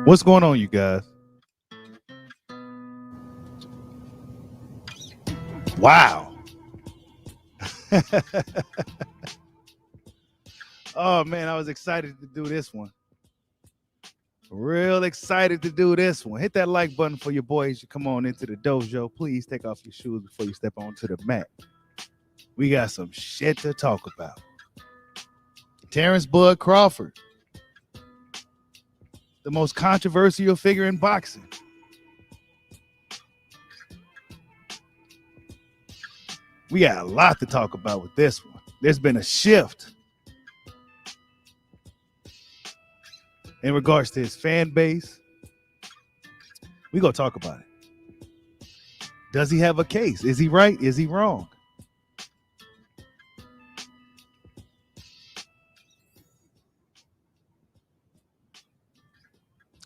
What's going on, you guys? Wow. Oh man, I was excited to do this one. Real excited to do this one. Hit that like button for your boys. You come on into the dojo. Please take off your shoes before you step onto the mat. We got some shit to talk about. Terrence Bud Crawford, the most controversial figure in boxing. We got a lot to talk about with this one. There's been a shift in regards to his fan base. We gonna talk about it. Does he have a case? Is he right? Is he wrong?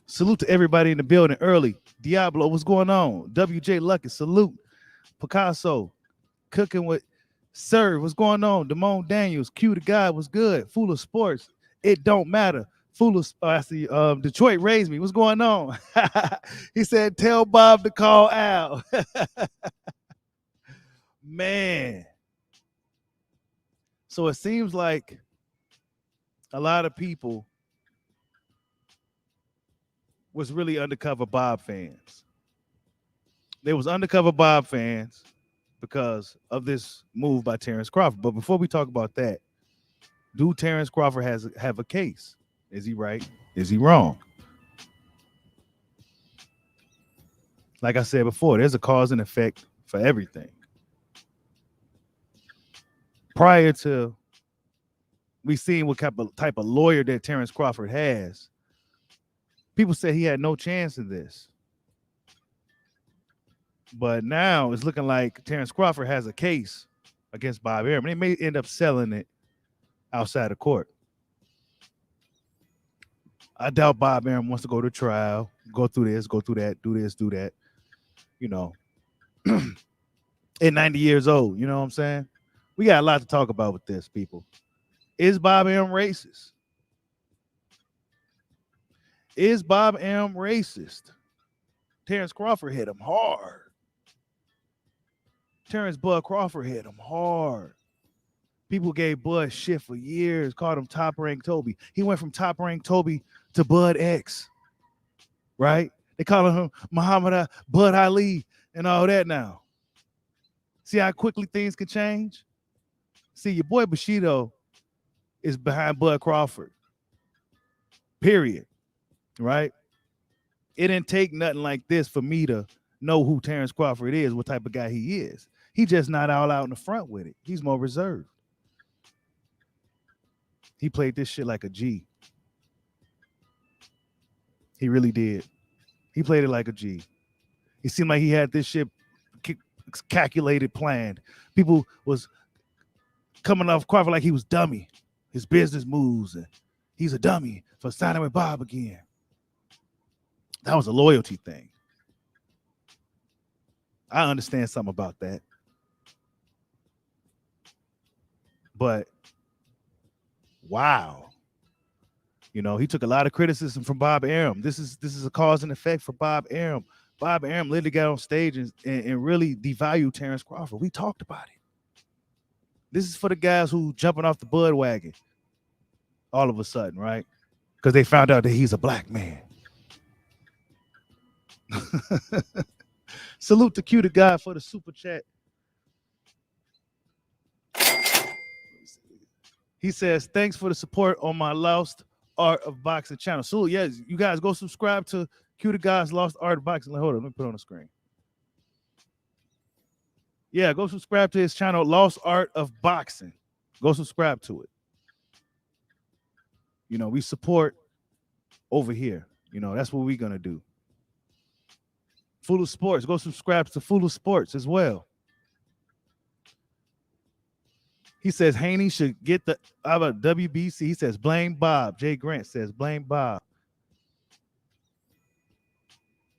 Salute to everybody in the building early. Diablo, what's going on? WJ Lucky, salute. Picasso, cooking with Sir, what's going on? Damone Daniels, Q the guy, what's good? Full of sports, it don't matter. Full of, I see, Detroit raised me. What's going on? He said, tell Bob to call Al. Man. So it seems like a lot of people was really undercover Bob fans. They was undercover Bob fans because of this move by Terrence Crawford. But before we talk about that, do Terrence Crawford have a case? Is he right? Is he wrong? Like I said before, there's a cause and effect for everything. Prior to we seeing what type of lawyer that Terrence Crawford has, people said he had no chance in this. But now it's looking like Terrence Crawford has a case against Bob Arum. They may end up selling it outside of court. I doubt Bob Arum wants to go to trial, go through this, go through that, do this, do that. You know, at 90 years old, you know what I'm saying? We got a lot to talk about with this, people. Is Bob Arum racist? Is Bob Arum racist? Terrence Crawford hit him hard. Terrence Bud Crawford hit him hard. People gave Bud shit for years, called him top rank Toby. He went from top rank Toby to Bud X, right? They call him Muhammad Bud Ali and all that now. See how quickly things can change? See, your boy Bushido is behind Bud Crawford, period, right? It didn't take nothing like this for me to know who Terrence Crawford is, what type of guy he is. He just not all out in the front with it. He's more reserved. He played this shit like a G. He really did. He played it like a G. It seemed like he had this shit calculated, planned. People was coming off Crawford like he was dummy. His business moves, and he's a dummy for signing with Bob again. That was a loyalty thing. I understand something about that. But wow. You know, he took a lot of criticism from Bob Arum. This is a cause and effect for Bob Arum. Bob Arum literally got on stage and really devalued Terrence Crawford. We talked about it. This is for the guys who jumping off the Bud wagon all of a sudden, right? Because they found out that he's a black man. Salute to Q the guy for the super chat. He says, thanks for the support on my Lost Art of Boxing channel. So yes, you guys go subscribe to Q the guy's Lost Art of Boxing. Hold on, let me put it on the screen. Yeah, go subscribe to his channel, Lost Art of Boxing. Go subscribe to it. You know, we support over here. You know, that's what we're going to do. Full of Sports. Go subscribe to Full of Sports as well. He says Haney should get the about WBC. He says blame Bob. Jay Grant says blame Bob.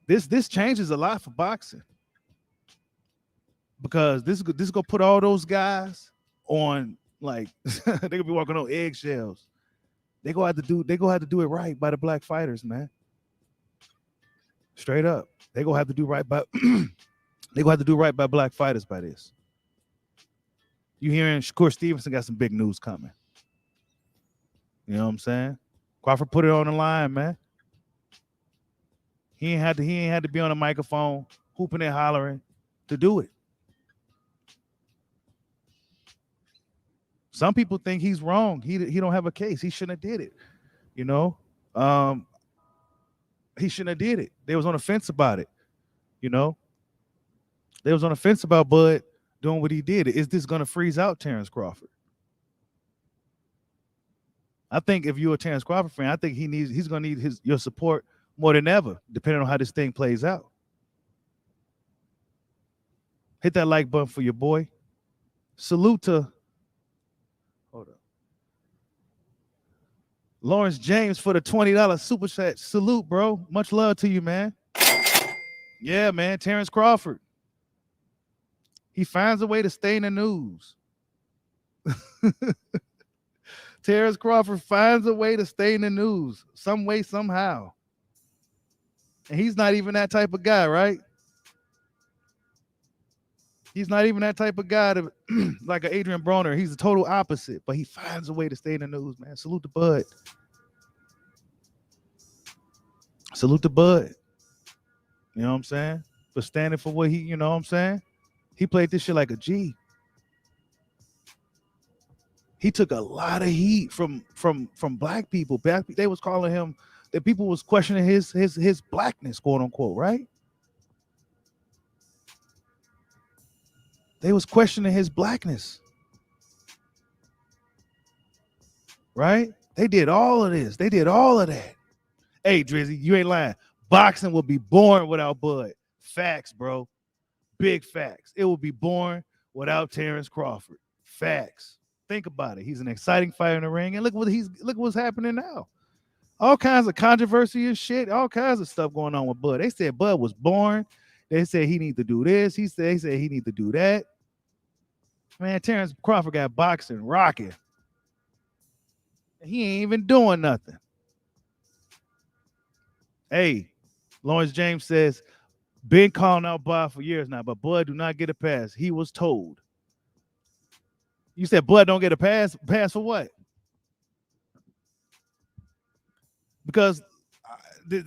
This changes a lot for boxing because this is gonna put all those guys on like they're gonna be walking on eggshells. They go have to do it right by the black fighters, man. Straight up. They go have to do right by they go have to do right by black fighters by this. You hearing Shakur Stevenson got some big news coming. You know what I'm saying? Crawford put it on the line, man. He ain't had to be on a microphone hooping and hollering to do it. Some people think he's wrong. He don't have a case. He shouldn't have did it. You know, he shouldn't have did it. They was on the fence about it. You know, they was on the fence about Bud doing what he did. Is this going to freeze out Terrence Crawford? I think if you're a Terrence Crawford fan, I think he's going to need your support more than ever, depending on how this thing plays out. Hit that like button for your boy. Salute to Lawrence James for the $20 super chat. Salute, bro. Much love to you, man. Yeah, man. Terrence Crawford. He finds a way to stay in the news. Terrence Crawford finds a way to stay in the news some way, somehow. And he's not even that type of guy, right? He's not even that type of guy to, like an Adrian Broner. He's the total opposite, but he finds a way to stay in the news, man. Salute to Bud. Salute to Bud. You know what I'm saying? For standing for what you know what I'm saying? He played this shit like a G. He took a lot of heat from black people. They was calling him, that people was questioning his blackness, quote unquote, right? They was questioning his blackness. Right? They did all of this. They did all of that. Hey, Drizzy, you ain't lying. Boxing will be born without Bud. Facts, bro. Big facts. It will be born without Terrence Crawford. Facts. Think about it. He's an exciting fighter in the ring, and look what's happening now. All kinds of controversy and shit. All kinds of stuff going on with Bud. They said Bud was born. They said he need to do this. They said he need to do that. Man, Terrence Crawford got boxing rocking. He ain't even doing nothing. Hey, Lawrence James says, been calling out Bud for years now, but Bud do not get a pass. He was told. You said Bud don't get a pass? Pass for what? Because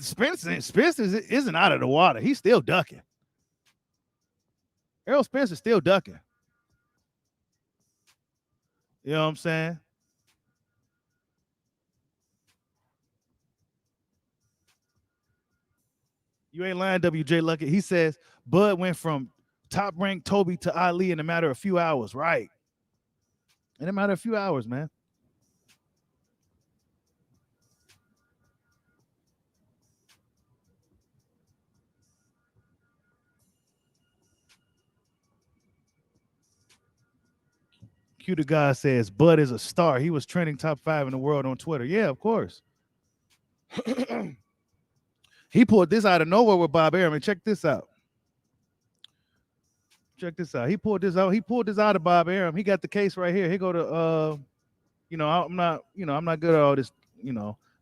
Spencer isn't out of the water. He's still ducking. Errol Spencer's still ducking. You know what I'm saying? You ain't lying, WJ Luckett. He says Bud went from top-ranked Toby to Ali in a matter of a few hours. Right. In a matter of a few hours, man. Q the guy says Bud is a star. He was trending top 5 in the world on Twitter. Yeah, of course. He pulled this out of nowhere with Bob Arum. Check this out. Check this out. He pulled this out. He pulled this out of Bob Arum. He got the case right here. He go to I'm not good at all this,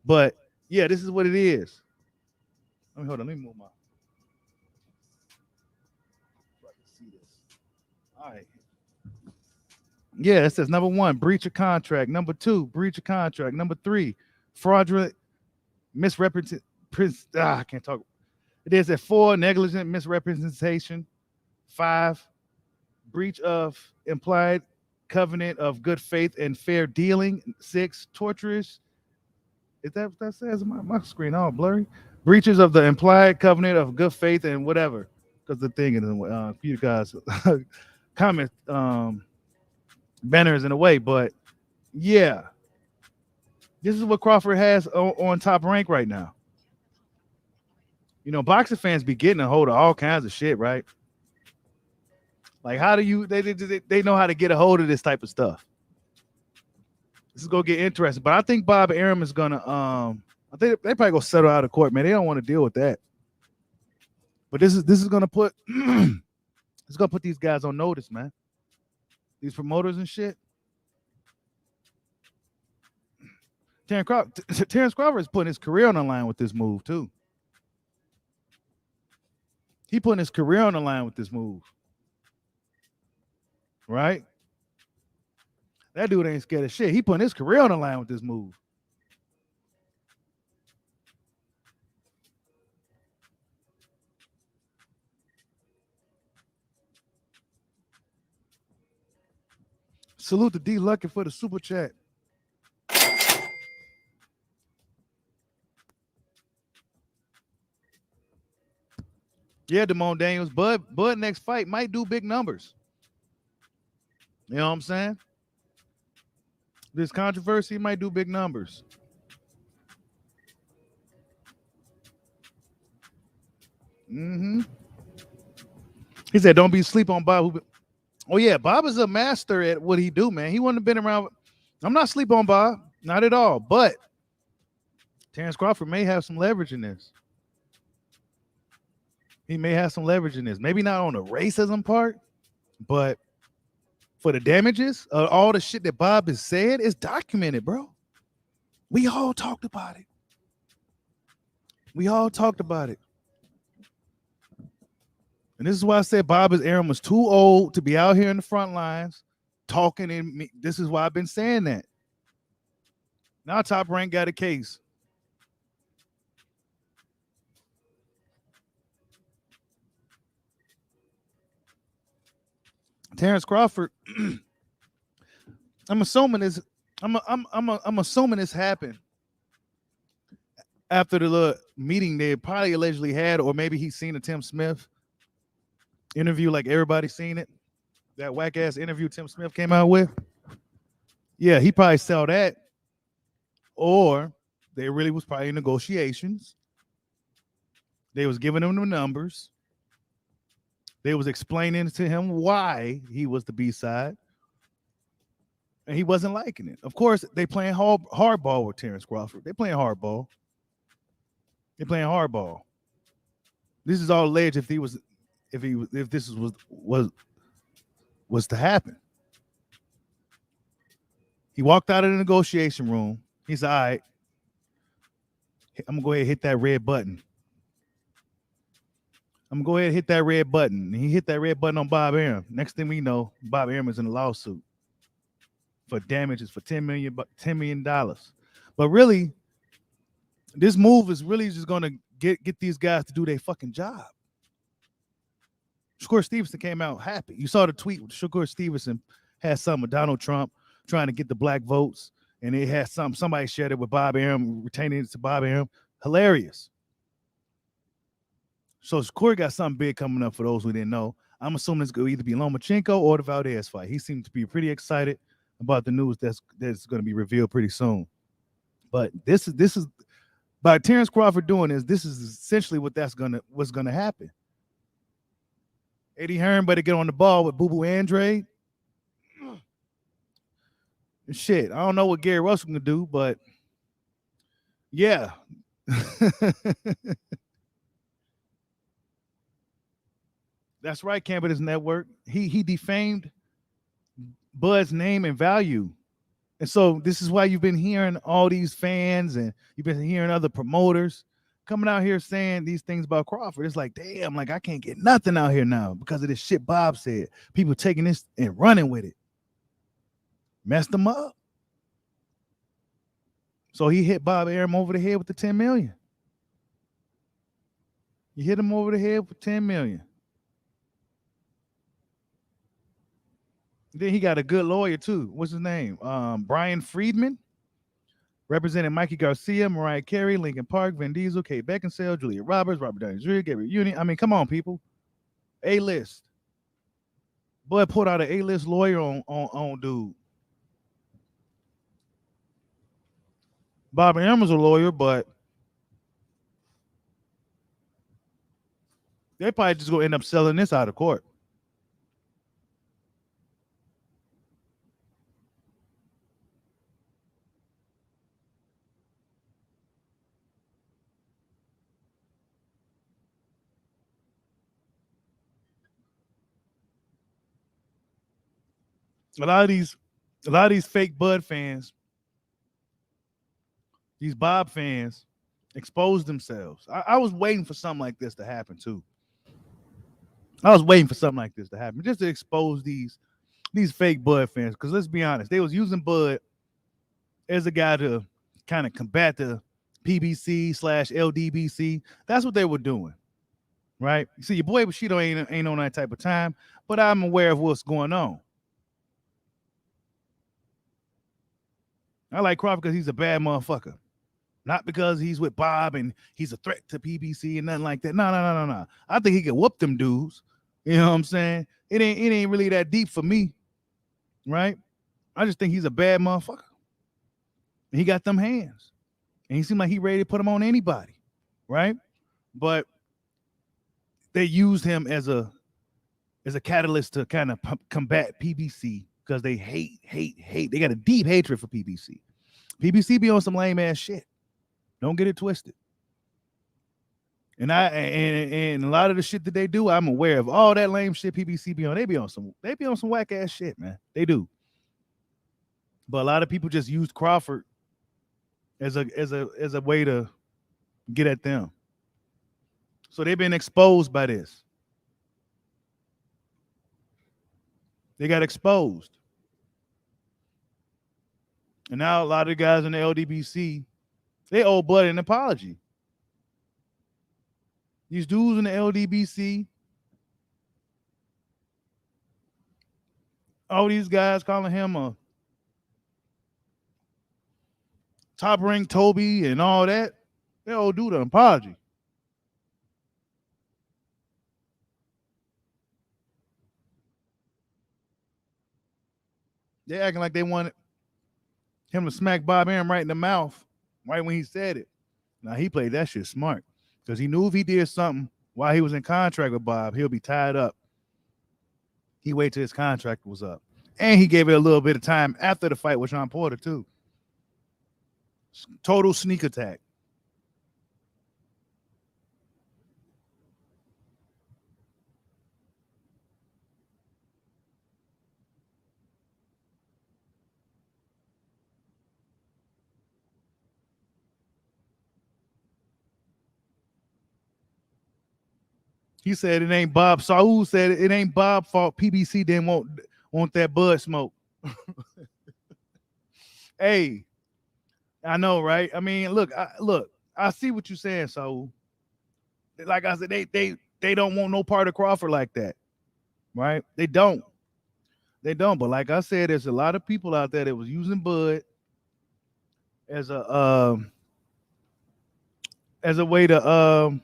but yeah, this is what it is. Let me move my. So I can see this. All right. Yeah, it says number 1, breach of contract. Number 2, breach of contract. Number 3, fraudulent misrepresentation. I can't talk. It is at 4, negligent misrepresentation. 5, breach of implied covenant of good faith and fair dealing. 6, torturous. Is that what that says? My screen all blurry. Breaches of the implied covenant of good faith and whatever. Because the thing is, you guys comment banners in a way, but yeah, this is what Crawford has on Top Rank right now. Boxing fans be getting a hold of all kinds of shit, right? Like, how do you? They know how to get a hold of this type of stuff. This is gonna get interesting, but I think Bob Arum is gonna. I think they probably gonna settle out of court, man. They don't want to deal with that. But this is gonna put it's gonna put these guys on notice, man. These promoters and shit. Terrence Crawford is putting his career on the line with this move too. He putting his career on the line with this move. Right? That dude ain't scared of shit. He putting his career on the line with this move. Salute to D Lucky for the super chat. Yeah, Damone Daniels. Bud next fight might do big numbers. You know what I'm saying? This controversy might do big numbers. Mm-hmm. He said, "Don't be sleep on Bob." Oh yeah, Bob is a master at what he do, man. He wouldn't have been around. I'm not sleep on Bob, not at all. But Terrence Crawford may have some leverage in this. He may have some leverage in this. Maybe not on the racism part, but for the damages, all the shit that Bob has said is documented, bro. We all talked about it. We all talked about it. And this is why I said Bob's Aaron was too old to be out here in the front lines talking. And this is why I've been saying that. Now Top Rank got a case. Terrence Crawford. I'm assuming this. I'm assuming this happened after the little meeting they probably allegedly had, or maybe he's seen a Tim Smith interview, like everybody's seen it. That whack ass interview Tim Smith came out with. Yeah, he probably saw that, or they really was probably in negotiations. They was giving him the numbers. They was explaining to him why he was the B-side. And he wasn't liking it. Of course, they playing hardball with Terrence Crawford. They playing hardball. They're playing hardball. This is all alleged if this was to happen. He walked out of the negotiation room. He said, "All right, I'm gonna go ahead and hit that red button. I'm gonna go ahead and hit that red button." And he hit that red button on Bob Arum. Next thing we know, Bob Arum is in a lawsuit for damages for $10 million. But really, this move is really just gonna get these guys to do their fucking job. Shakur Stevenson came out happy. You saw the tweet with Shakur Stevenson had something with Donald Trump trying to get the black votes, and it had somebody shared it with Bob Arum, retaining it to Bob Arum. Hilarious. So Shakur got something big coming up for those who didn't know. I'm assuming it's going to either be Lomachenko or the Valdez fight. He seems to be pretty excited about the news that's going to be revealed pretty soon. But this is by Terrence Crawford doing this is essentially what's gonna happen. Eddie Hearn better get on the ball with Boo Boo Andrade. And shit, I don't know what Gary Russell can do, but yeah. That's right, Campbell's Network. He defamed Bud's name and value. And so this is why you've been hearing all these fans and you've been hearing other promoters coming out here saying these things about Crawford. It's like, damn, like I can't get nothing out here now because of this shit Bob said. People taking this and running with it. Messed them up. So he hit Bob Arum over the head with the 10 million. He hit him over the head with 10 million. Then he got a good lawyer too. What's his name? Brian Friedman, representing Mikey Garcia, Mariah Carey, Linkin Park, Vin Diesel, Kate Beckinsale, Julia Roberts, Robert Downey Jr., Gabriel Union. I mean, come on, people. A-list. Bud put out an A-list lawyer on dude. Bob Arum was a lawyer, but they probably just gonna end up selling this out of court. A lot of these fake Bud fans These Bob fans exposed themselves. I was waiting for something like this to happen too. I was waiting for something like this to happen, just to expose these fake Bud fans. Because let's be honest, they was using Bud as a guy to kind of combat the PBC slash LDBC. That's what they were doing, right? You see, your boy Bushido ain't on that type of time, but I'm aware of what's going on. I like Crawford because he's a bad motherfucker. Not because he's with Bob and he's a threat to PBC and nothing like that. No. I think he could whoop them dudes. You know what I'm saying? It ain't really that deep for me, right? I just think he's a bad motherfucker. And he got them hands. And he seemed like he ready to put them on anybody, right? But they used him as a catalyst to kind of combat PBC because they hate. They got a deep hatred for PBC. PBC be on some lame ass shit. Don't get it twisted. And a lot of the shit that they do, I'm aware of. All that lame shit PBC be on. They be on some whack ass shit, man. They do. But a lot of people just use Crawford as a way to get at them. So they've been exposed by this. They got exposed. And now a lot of the guys in the LDBC, they owe Bud an apology. These dudes in the LDBC, all these guys calling him a top rank Toby and all that, they owe dude an apology. They acting like they wanted him to smack Bob Arum right in the mouth right when he said it. Now, he played that shit smart because he knew if he did something while he was in contract with Bob, he'll be tied up. He waited till his contract was up. And he gave it a little bit of time after the fight with Sean Porter, too. Total sneak attack. He said it ain't Bob. Saul said it ain't Bob's fault. PBC didn't want that Bud smoke. Hey, I know, right? I mean, look, I see what you're saying, Saul. Like I said, they don't want no part of Crawford like that, right? They don't. But like I said, there's a lot of people out there that was using Bud as a way to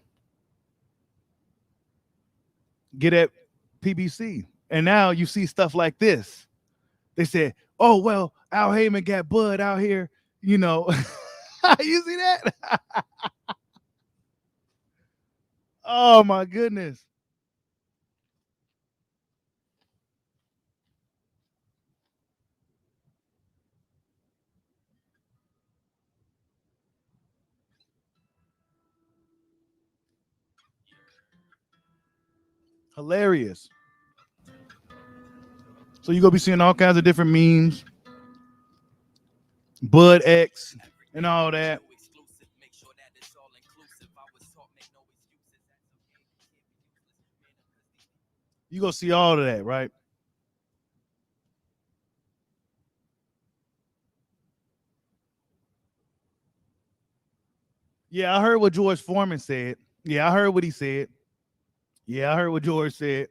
get at PBC. And now you see stuff like this. They said, "Oh well, Al Heyman got Bud out here." You know, you see that? Oh my goodness. Hilarious. So you're gonna be seeing all kinds of different memes, Bud X, and all that. You gonna see all of that, right? Yeah, I heard what George Foreman said. Yeah, I heard what he said. Yeah, I heard what George said.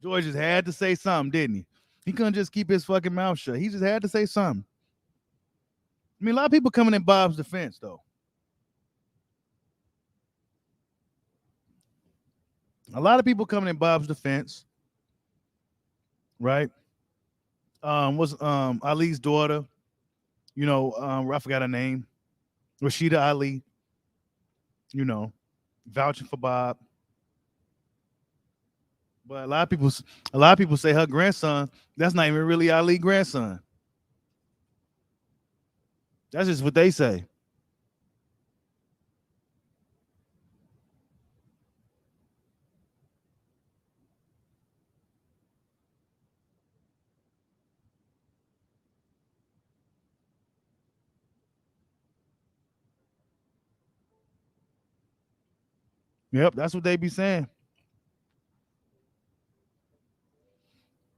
George just had to say something, didn't he? He couldn't just keep his fucking mouth shut. He just had to say something. I mean, a lot of people coming in Bob's defense, though. A lot of people coming in Bob's defense, right? Was Ali's daughter, I forgot her name, Rashida Ali, vouching for Bob. But a lot of people say her grandson, that's not even really Ali grandson. That's just what they say. Yep, that's what they be saying.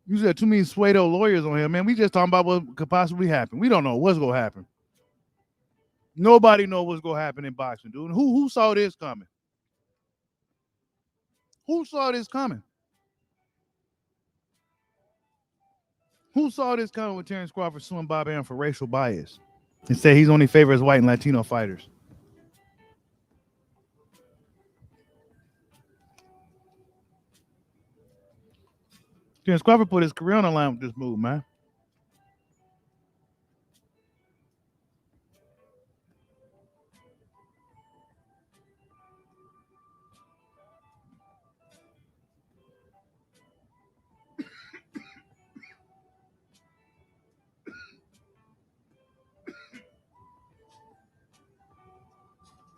You said too many pseudo lawyers on here, man. We just talking about what could possibly happen. We don't know what's gonna happen. Nobody know what's gonna happen in boxing, dude. Who saw this coming? Who saw this coming? Who saw this coming with Terrence Crawford suing Bob Arum for racial bias and said he's only favors white and Latino fighters? Terrence Crawford put his career on the line with this move, man.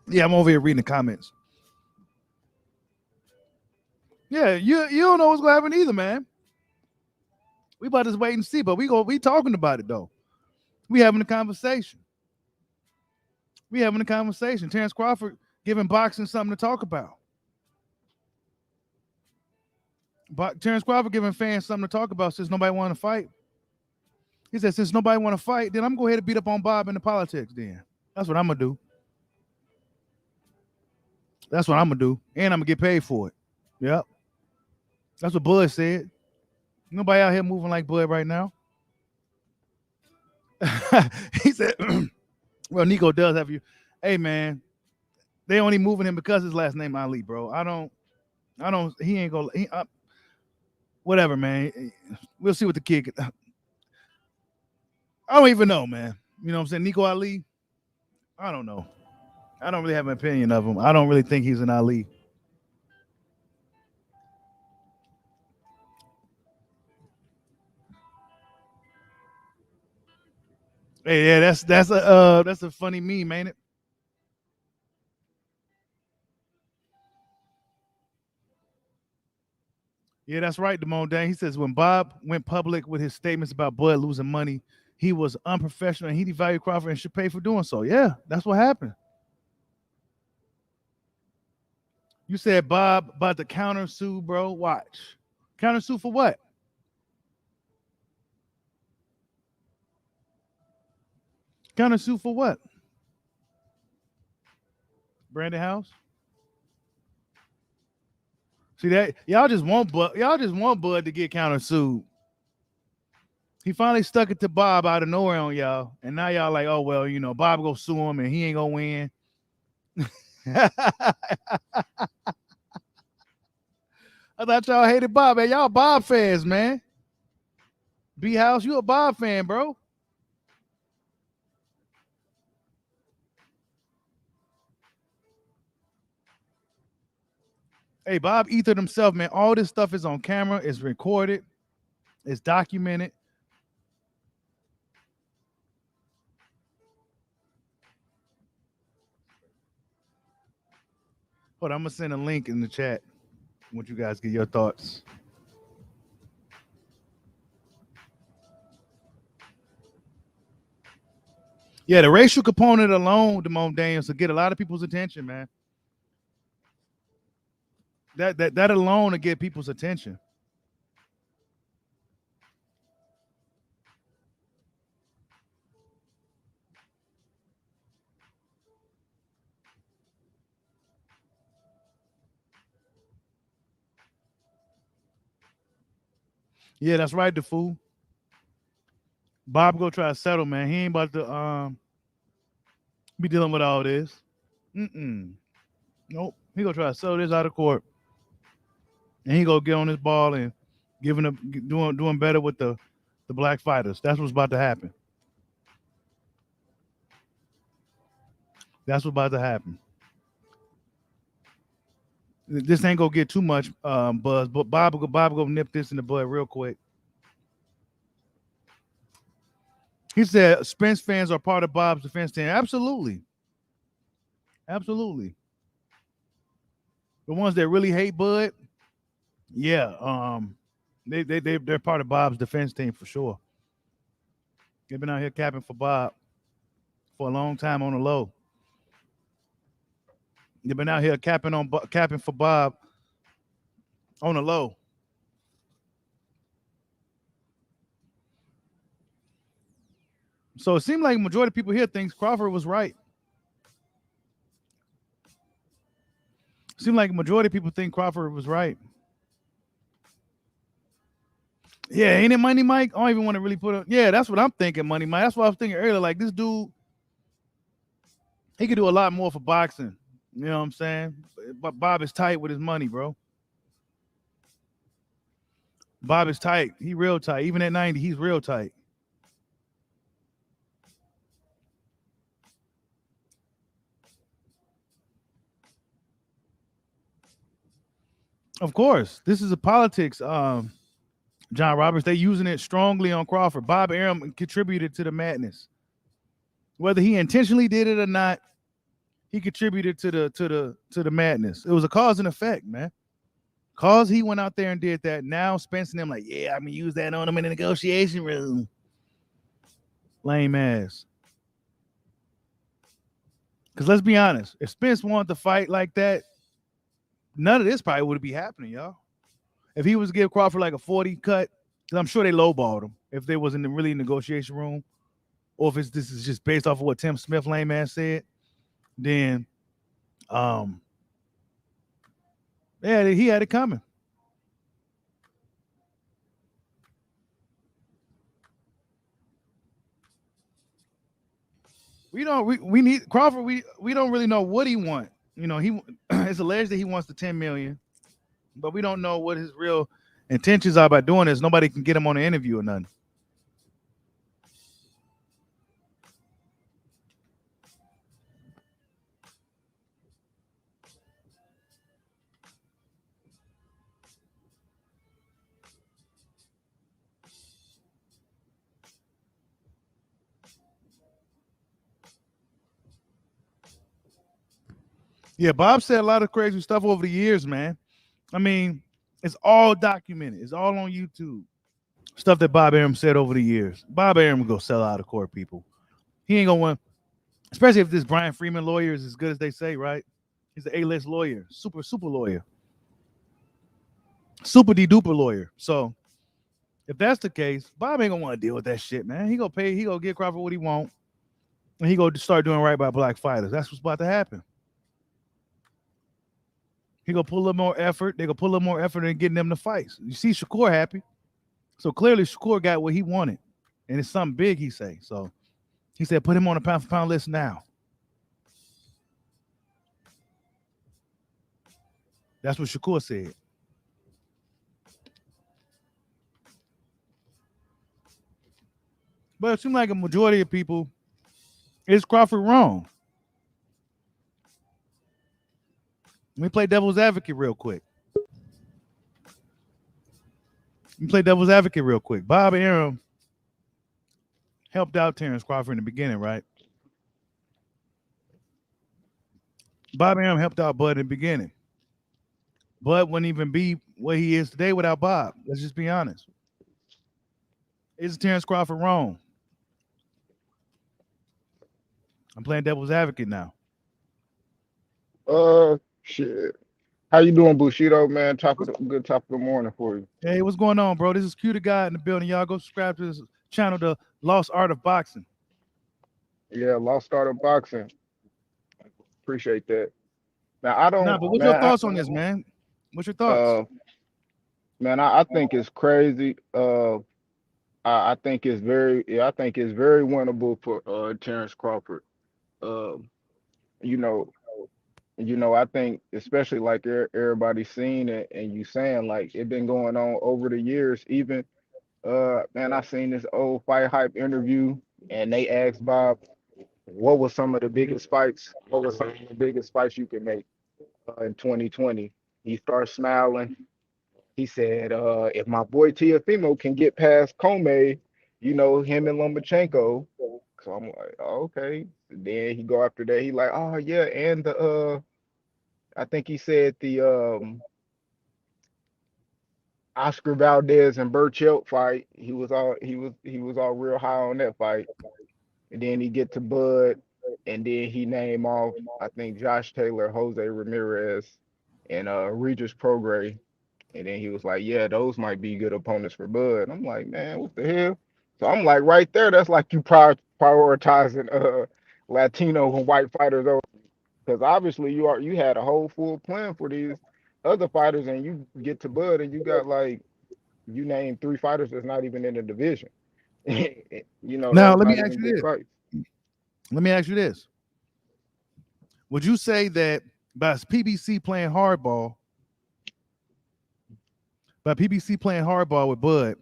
Yeah, I'm over here reading the comments. Yeah, you don't know what's gonna happen either, man. We about to wait and see, but we talking about it though. We having a conversation. We having a conversation. Terrence Crawford giving boxing something to talk about. Terrence Crawford giving fans something to talk about since nobody want to fight. He said, since nobody want to fight, then I'm going to go ahead and beat up on Bob in the politics then. That's what I'm going to do. That's what I'm going to do. And I'm going to get paid for it. Yep. That's what Bud said. Nobody out here moving like Bud right now. He said, well, Nico does have you. Hey, man, they only moving him because his last name Ali, bro. I don't, he ain't going to, whatever, man. We'll see what the kid, I don't even know, man. You know what I'm saying? Nico Ali, I don't know. I don't really have an opinion of him. I don't really think he's an Ali. Hey, yeah, that's a funny meme, ain't it? Yeah, that's right, Damone Dang. He says when Bob went public with his statements about Bud losing money, he was unprofessional and he devalued Crawford and should pay for doing so. Yeah, that's what happened. You said Bob about to counter sue, bro. Watch. Counter sue for what? Counter sue for what? Brandon House? See that y'all just want Bud to get counter sued. He finally stuck it to Bob out of nowhere on y'all, and now y'all like, oh well, you know, Bob go sue him and he ain't gonna win. I thought y'all hated Bob, man. Y'all Bob fans, man. B House, you a Bob fan, bro. Hey, Bob ethered himself, man. All this stuff is on camera, it's recorded, it's documented. Hold on, I'm gonna send a link in the chat. I want you guys to get your thoughts. Yeah, the racial component alone, Damone Daniels, will get a lot of people's attention, man. That alone will get people's attention. Yeah, that's right, the fool. Bob go try to settle, man. He ain't about to be dealing with all this. Nope. He gonna try to settle this out of court. And he gonna get on his ball and doing better with the black fighters. That's what's about to happen. That's what's about to happen. This ain't gonna get too much buzz, but Bob will go nip this in the bud real quick. He said Spence fans are part of Bob's defense team. Absolutely. Absolutely. The ones that really hate Bud, yeah, they're part of Bob's defense team for sure. They've been out here capping for Bob for a long time on the low. They've been out here capping for Bob on the low. So it seemed like majority of people here thinks Crawford was right. Seemed like majority of people think Crawford was right. Yeah, ain't it Money Mike? I don't even want to really put it. Yeah, that's what I'm thinking, Money Mike. That's what I was thinking earlier. Like this dude, he could do a lot more for boxing. You know what I'm saying? But Bob is tight with his money, bro. Bob is tight. He real tight. Even at 90, he's real tight. Of course, this is a politics. John Roberts, they using it strongly on Crawford. Bob Arum contributed to the madness, whether he intentionally did it or not. He contributed to the madness. It was a cause and effect, man. Cause he went out there and did that. Now Spence and them like, yeah, I'm gonna use that on him in the negotiation room. Lame ass. Because let's be honest, if Spence wanted to fight like that, none of this probably would be happening, y'all. If he was to give Crawford like a 40 cut, because I'm sure they lowballed him if they was in the really negotiation room, or if this is just based off of what Tim Smith, lame man, said, then um yeah, he had it coming. We need Crawford. We don't really know what he want. You know, he it's alleged that he wants the 10 million, but we don't know what his real intentions are by doing this. Nobody can get him on an interview or nothing. Yeah, Bob said a lot of crazy stuff over the years, man. I mean, it's all documented. It's all on YouTube. Stuff that Bob Arum said over the years. Bob Arum will go sell out of court, people. He ain't gonna win, especially if this Brian Freeman lawyer is as good as they say, right? He's an A-list lawyer, super lawyer, super de duper lawyer. So if that's the case, Bob ain't gonna want to deal with that shit, man. He gonna pay. He gonna give Crawford what he want, and he gonna start doing right by black fighters. That's what's about to happen. He gonna put a little more effort. They gonna put a little more effort in getting them to fights. You see, Shakur happy, so clearly Shakur got what he wanted, and it's something big. He say so. He said, put him on a pound for pound list now. That's what Shakur said. But it seems like a majority of people is Crawford wrong. Let me play devil's advocate real quick. Let me play devil's advocate real quick. Bob Arum helped out Terrence Crawford in the beginning, right? Bob Arum helped out Bud in the beginning. Bud wouldn't even be what he is today without Bob. Let's just be honest. Is Terrence Crawford wrong? I'm playing devil's advocate now. Shit. How you doing, Bushido, man? Good top of the morning for you. Hey, what's going on, bro? This is Q the guy in the building. Y'all go subscribe to this channel, The Lost Art of Boxing. Yeah, lost start of boxing. Appreciate that. Now I Nah, don't, but what's your thoughts on this, man? What's your thoughts? uh, man, I think it's crazy. I think it's I think it's very winnable for Terrence Crawford. Um, you know, I think especially like everybody's seen it, and you saying like it been going on over the years. Even man, I seen this old Fight Hype interview, and they asked Bob, what was some of the biggest fights? What was some of the biggest fights you could make in 2020? He started smiling. He said, if my boy Tiafimo can get past Comey, him and Lomachenko. So I'm like, oh, okay. Then he go after that. He like, oh yeah, and the I think he said the Oscar Valdez and Burchelt fight. He was all real high on that fight. And then he get to Bud. and then he named off I think Josh Taylor, Jose Ramirez, and Regis Prograis. And then he was like, "Yeah, those might be good opponents for Bud." I'm like, "Man, what the hell?" So I'm like, right there, that's like you prioritizing Latino and white fighters over, because obviously you had a whole full plan for these other fighters, and you get to Bud and you got like you named three fighters that's not even in the division. Now That's let me not ask even you big this. fights. Let me ask you this. Would you say that by PBC playing hardball, with Bud,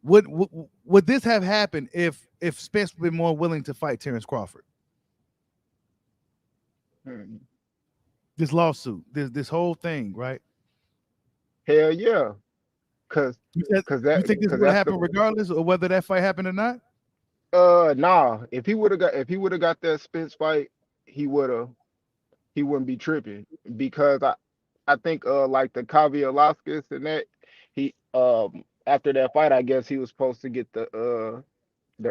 would this have happened if Spence been more willing to fight Terrence Crawford? Hmm. This lawsuit, this whole thing, right? Hell yeah, cause You think this cause would have that's the happened regardless of whether that fight happened or not? nah. If he would have got that Spence fight, he would have he wouldn't be tripping, because I think like the Kavi Velasquez and that he after that fight, I guess he was supposed to get the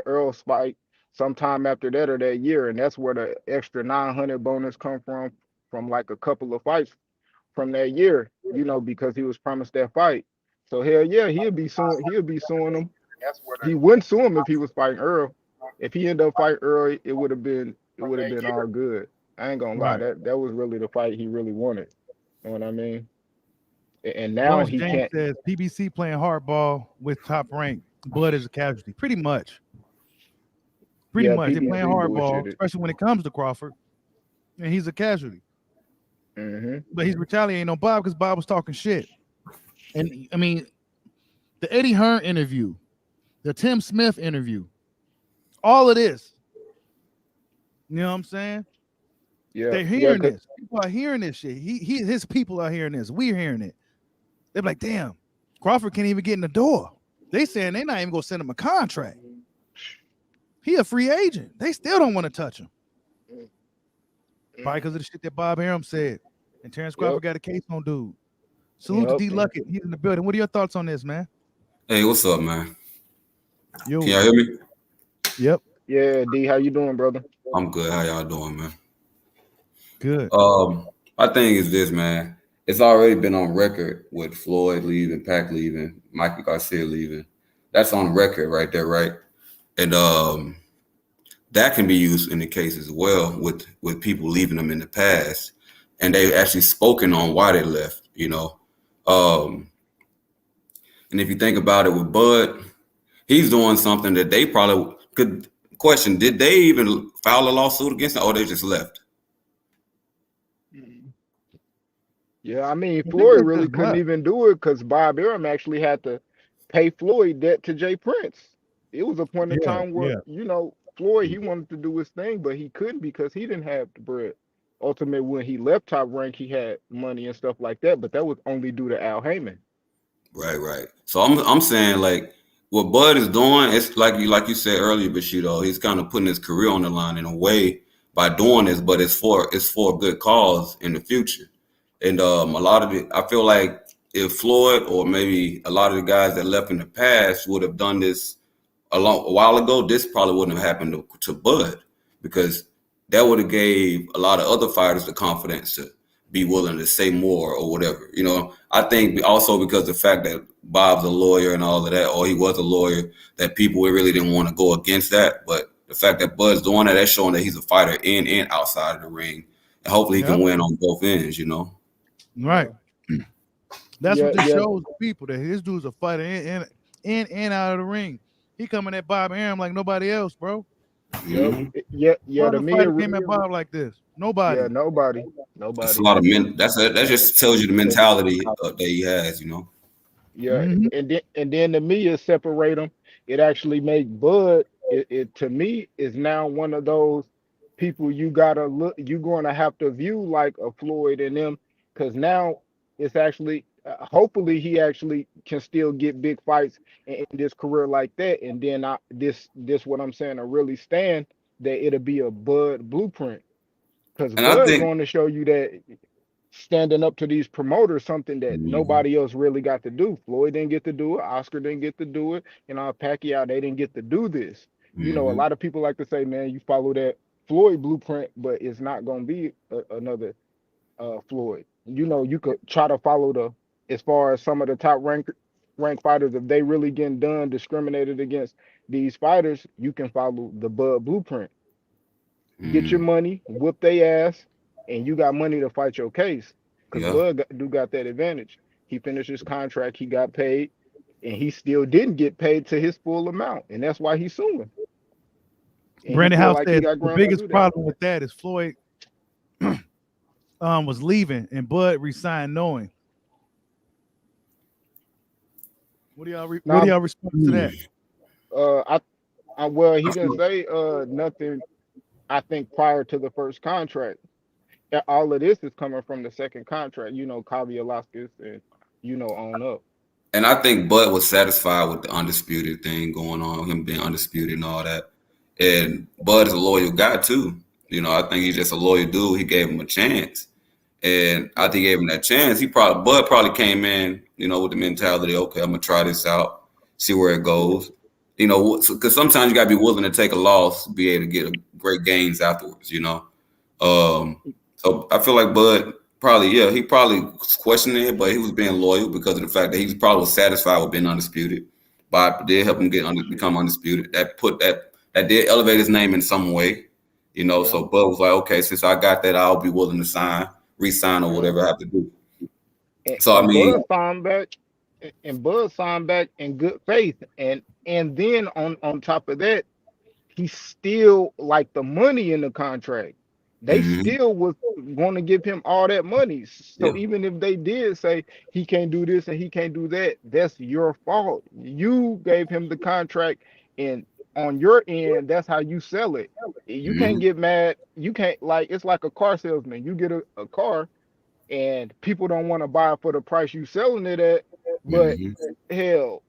Earl fight sometime after that or that year, and that's where the extra 900 bonus come from like a couple of fights from that year, because he was promised that fight. So hell yeah, he'll be suing him. He wouldn't sue him if he was fighting Earl. If he ended up fighting Earl, it would have been all good. I ain't gonna lie, Right. that was really the fight he really wanted. You know what I mean? And now Lawrence he James can't. says PBC playing hardball with Top Rank. Bud is a casualty. Pretty much. Pretty Yeah, much. They're playing PBC hardball, bullshitted. especially when it comes to Crawford, and he's a casualty. Hmm. But he's retaliating on Bob because Bob was talking shit. And I mean, the Eddie Hearn interview, the Tim Smith interview, all of this. You know what I'm saying? Yeah, They're yeah, hearing cause this. People are hearing this shit. His people are hearing this. We're hearing it. They're like, damn, Crawford can't even get in the door. They saying they're not even gonna send him a contract. He a free agent. They still don't want to touch him. Probably because of the shit that Bob Arum said. And Terrence yep, Crawford got a case on dude. Salute to yep, D Luckett. He's in the building. What are your thoughts on this, man? Hey, what's up, man? Can Yo, y'all hear me? yep, yeah. D, how you doing, brother? I'm good. How y'all doing, man? good. My thing is this, man. It's already been on record with Floyd leaving, Pac leaving, Michael Garcia leaving. That's on record right there, right? And that can be used in the case as well with people leaving them in the past, and they've actually spoken on why they left. And if you think about it with Bud, he's doing something that they probably could question. Did they even file a lawsuit against him, or they just left? Mhm. Yeah, I mean, I think Floyd they really just couldn't left. even do it because Bob Arum actually had to pay Floyd debt to Jay Prince. It was a point in Yeah, time where, yeah. Floyd, he wanted to do his thing, but he couldn't because he didn't have the bread. Ultimately, when he left Top Rank, he had money and stuff like that, but that was only due to Al Heyman. Right, right. So I'm saying like what Bud is doing, it's like you said earlier, Bushido, he's kind of putting his career on the line in a way by doing this, but it's for a good cause in the future. And a lot of it, I feel like if Floyd or maybe a lot of the guys that left in the past would have done this a while ago, this probably wouldn't have happened to Bud, because that would have gave a lot of other fighters the confidence to be willing to say more or whatever. I think also because the fact that Bob's a lawyer and all of that, or he was a lawyer, that people really didn't want to go against that. But the fact that Bud's doing that, that's showing that he's a fighter in and outside of the ring, and hopefully he Yep. can win on both ends. Right. Yeah, That's what yeah, this yeah. shows the people that this dude's a fighter in and out of the ring. He coming at Bob Arum like nobody else, bro. Yep. Hmm. Yeah, yeah. What The other fighter Mia, came at Bob like this? yeah. Nobody. Nobody, That's a nobody. lot of men. That just tells you the mentality that he has. Yeah, Hmm. and then the Mia separate them. It actually make Bud. It to me is now one of those people you gotta look. You're going to have to view like a Floyd and them, because now it's actually. Hopefully, he actually can still get big fights in this career like that, and then this what I'm saying, to really stand, that it'll be a Bud blueprint, because And I Bud think going to show you that standing up to these promoters, something that Mhm. nobody else really got to do. Floyd didn't get to do it. Oscar didn't get to do it. Pacquiao, they didn't get to do this. You know, a lot of people like to say, man, you follow that Floyd blueprint, but it's not gonna be another Floyd. You know, you could try to follow as far as some of the top rank fighters, if they really getting done discriminated against these fighters, you can follow the Bud blueprint. Get your money, whoop their ass, and you got money to fight your case. Because Yeah. Bud got that advantage. He finished his contract, he got paid, and he still didn't get paid to his full amount, and that's why he's suing. And Brandon House like said the grounds to biggest do that. problem with that is Floyd was leaving and Bud resigned knowing. What do y'all respond to that? Well, he didn't say nothing. I think prior to the first contract, all of this is coming from the second contract. You know, Kavya Velasquez and on up. And I think Bud was satisfied with the undisputed thing going on, him being undisputed and all that. And Bud is a loyal guy too. You know, I think he's just a loyal dude. He gave him a chance. And I think he gave him that chance. Bud probably came in, you know, with the mentality, okay, I'm gonna try this out, see where it goes. You know, because sometimes you gotta be willing to take a loss, be able to get great gains afterwards, you know. So I feel like Bud he probably was questioning it, but he was being loyal because of the fact that he probably was satisfied with being undisputed. Bob did help him become undisputed. That did elevate his name in some way, you know. Yeah. So Bud was like, okay, since I got that, I'll be willing to re-sign or whatever I have to do. So I mean, Bud signed back in good faith, and then on top of that, he still like the money in the contract. They still was going to give him all that money. So even if they did say he can't do this and he can't do that, that's your fault. You gave him the contract, and on your end, that's how you sell it. You can't get mad. You can't, like, it's like a car salesman. You get a car and people don't want to buy it for the price you selling it at, but hell,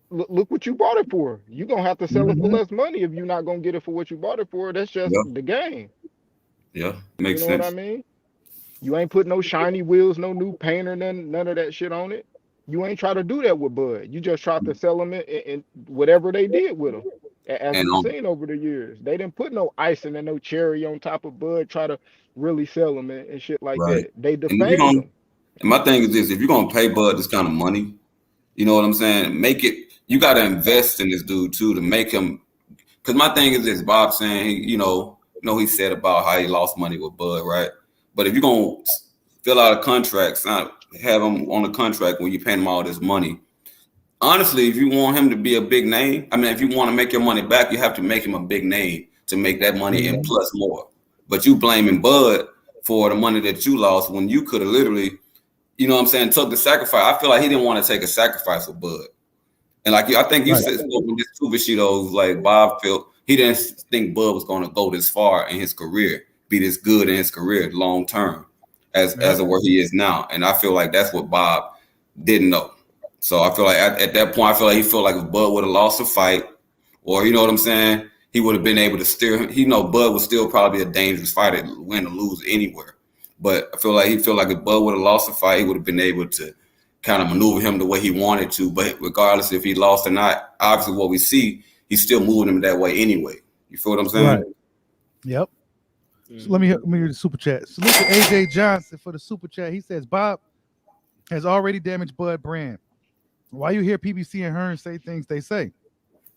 look what you bought it for. You're going to have to sell it for less money if you're not going to get it for what you bought it for. That's just the game. Yeah, makes sense. You know what I mean? You ain't put no shiny wheels, no new paint or none of that shit on it. You ain't try to do that with Bud. You just tried to sell them in whatever they did with them. As we've seen over the years, they didn't put no icing and no cherry on top of Bud. Try to really sell them and shit like that. They defamed them. And my thing is this: if you're gonna pay Bud this kind of money, you know what I'm saying? Make it. You got to invest in this dude too to make him. Because my thing is this: Bob saying, he said about how he lost money with Bud, right? But if you're gonna fill out a contract, have him on a contract when you pay him all this money. Honestly, if you want him to be a big name, if you want to make your money back, you have to make him a big name to make that money and plus more. But you blaming Bud for the money that you lost when you could have literally, took the sacrifice. I feel like he didn't want to take a sacrifice with Bud. And like I think you said with this two Bushidos, like Bob felt he didn't think Bud was going to go this far in his career, be this good in his career long term as where he is now. And I feel like that's what Bob didn't know. So I feel like at that point, he felt like if Bud would have lost a fight, or you know what I'm saying, he would have been able to steer him. Bud was still probably a dangerous fighter, win or lose anywhere. But I feel like if Bud would have lost a fight, he would have been able to kind of maneuver him the way he wanted to. But regardless if he lost or not, obviously what we see, he's still moving him that way anyway. You feel what I'm saying? Right. Yep. So let me read the super chat. Salute to AJ Johnson for the super chat. He says Bob has already damaged Bud brand. Why you hear PBC and Hearn say things they say?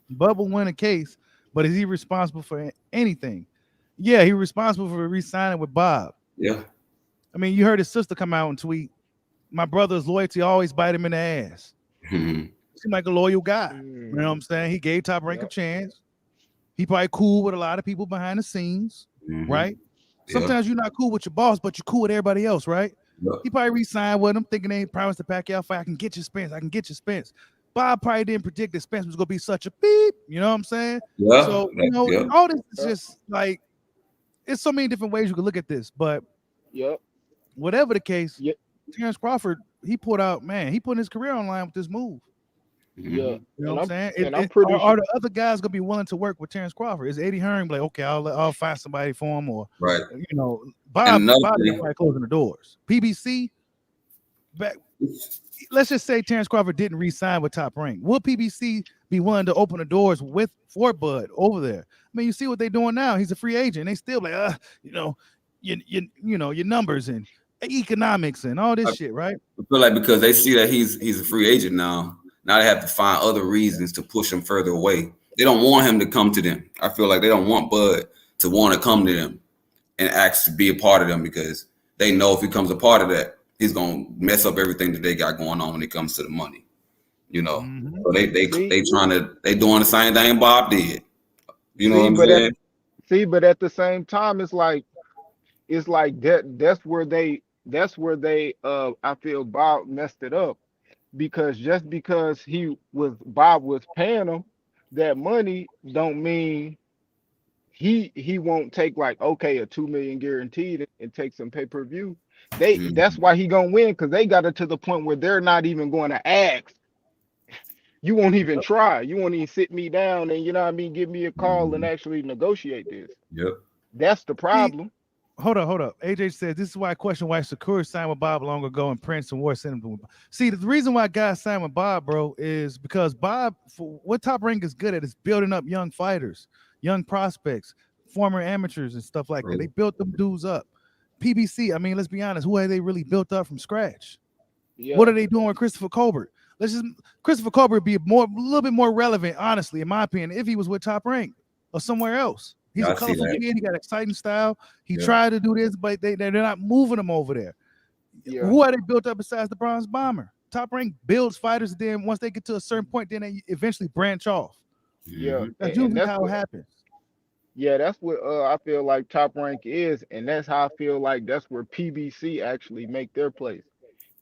Bud will win a case, but is he responsible for anything? Yeah, he's responsible for re-signing with Bob. Yeah. You heard his sister come out and tweet, my brother's loyalty always bite him in the ass. Seemed like a loyal guy. You know what I'm saying? He gave Top Rank a chance. He probably cool with a lot of people behind the scenes, right? Sometimes you're not cool with your boss, but you're cool with everybody else, right? He probably re-signed with him, thinking they promised the Pacquiao fight. I can get you Spence. Bob probably didn't predict that Spence was going to be such a beep. You know what I'm saying? Yeah. So, all this is just like, it's so many different ways you could look at this. But whatever the case, Terrence Crawford, he put his career on line with this move. Yeah. You know what I'm saying? And I'm pretty are the other guys going to be willing to work with Terrence Crawford? Is Eddie Hearn like, okay, I'll find somebody for him? Or, right. Bob is probably closing the doors. PBC, let's just say Terrence Crawford didn't re-sign with Top Rank. Will PBC be willing to open the doors for Bud over there? I mean, you see what they're doing now. He's a free agent. They still like, your numbers and economics and all this shit, right? I feel like because they see that he's a free agent now they have to find other reasons to push him further away. They don't want him to come to them. I feel like they don't want Bud to want to come to them and ask to be a part of them because they know if he becomes a part of that, he's gonna mess up everything that they got going on when it comes to the money. Mm-hmm. So they doing the same thing Bob did. You know what I'm saying? But at the same time, it's like that's where they I feel Bob messed it up, because just because Bob was paying him that money don't mean he won't take like, okay, a 2 million guaranteed and take some pay-per-view. That's why he gonna win, because they got it to the point where they're not even going to ask. You won't even try. You won't even sit me down and, you know what I mean, give me a call and actually negotiate this. Yep. That's the problem. Hold up. AJ says this is why I question why Shakur signed with Bob long ago and Prince and War sent him to. See, the reason why guys signed with Bob, bro, is because Bob, what Top Rank is good at is building up young fighters, young prospects, former amateurs and stuff like that. They built them dudes up. PBC, I mean, let's be honest, who have they really built up from scratch? Yeah. What are they doing with Christopher Colbert? Christopher Colbert would be a little bit more relevant, honestly, in my opinion, if he was with Top Rank or somewhere else. He's a colorful kid. He got exciting style. He tried to do this, but they're not moving him over there. Yeah. Who are they built up besides the Bronze Bomber? Top Rank builds fighters, and then once they get to a certain point, then they eventually branch off. Yeah, that's usually how it happens. Yeah, that's what I feel like Top Rank is, and that's how I feel like that's where PBC actually make their place.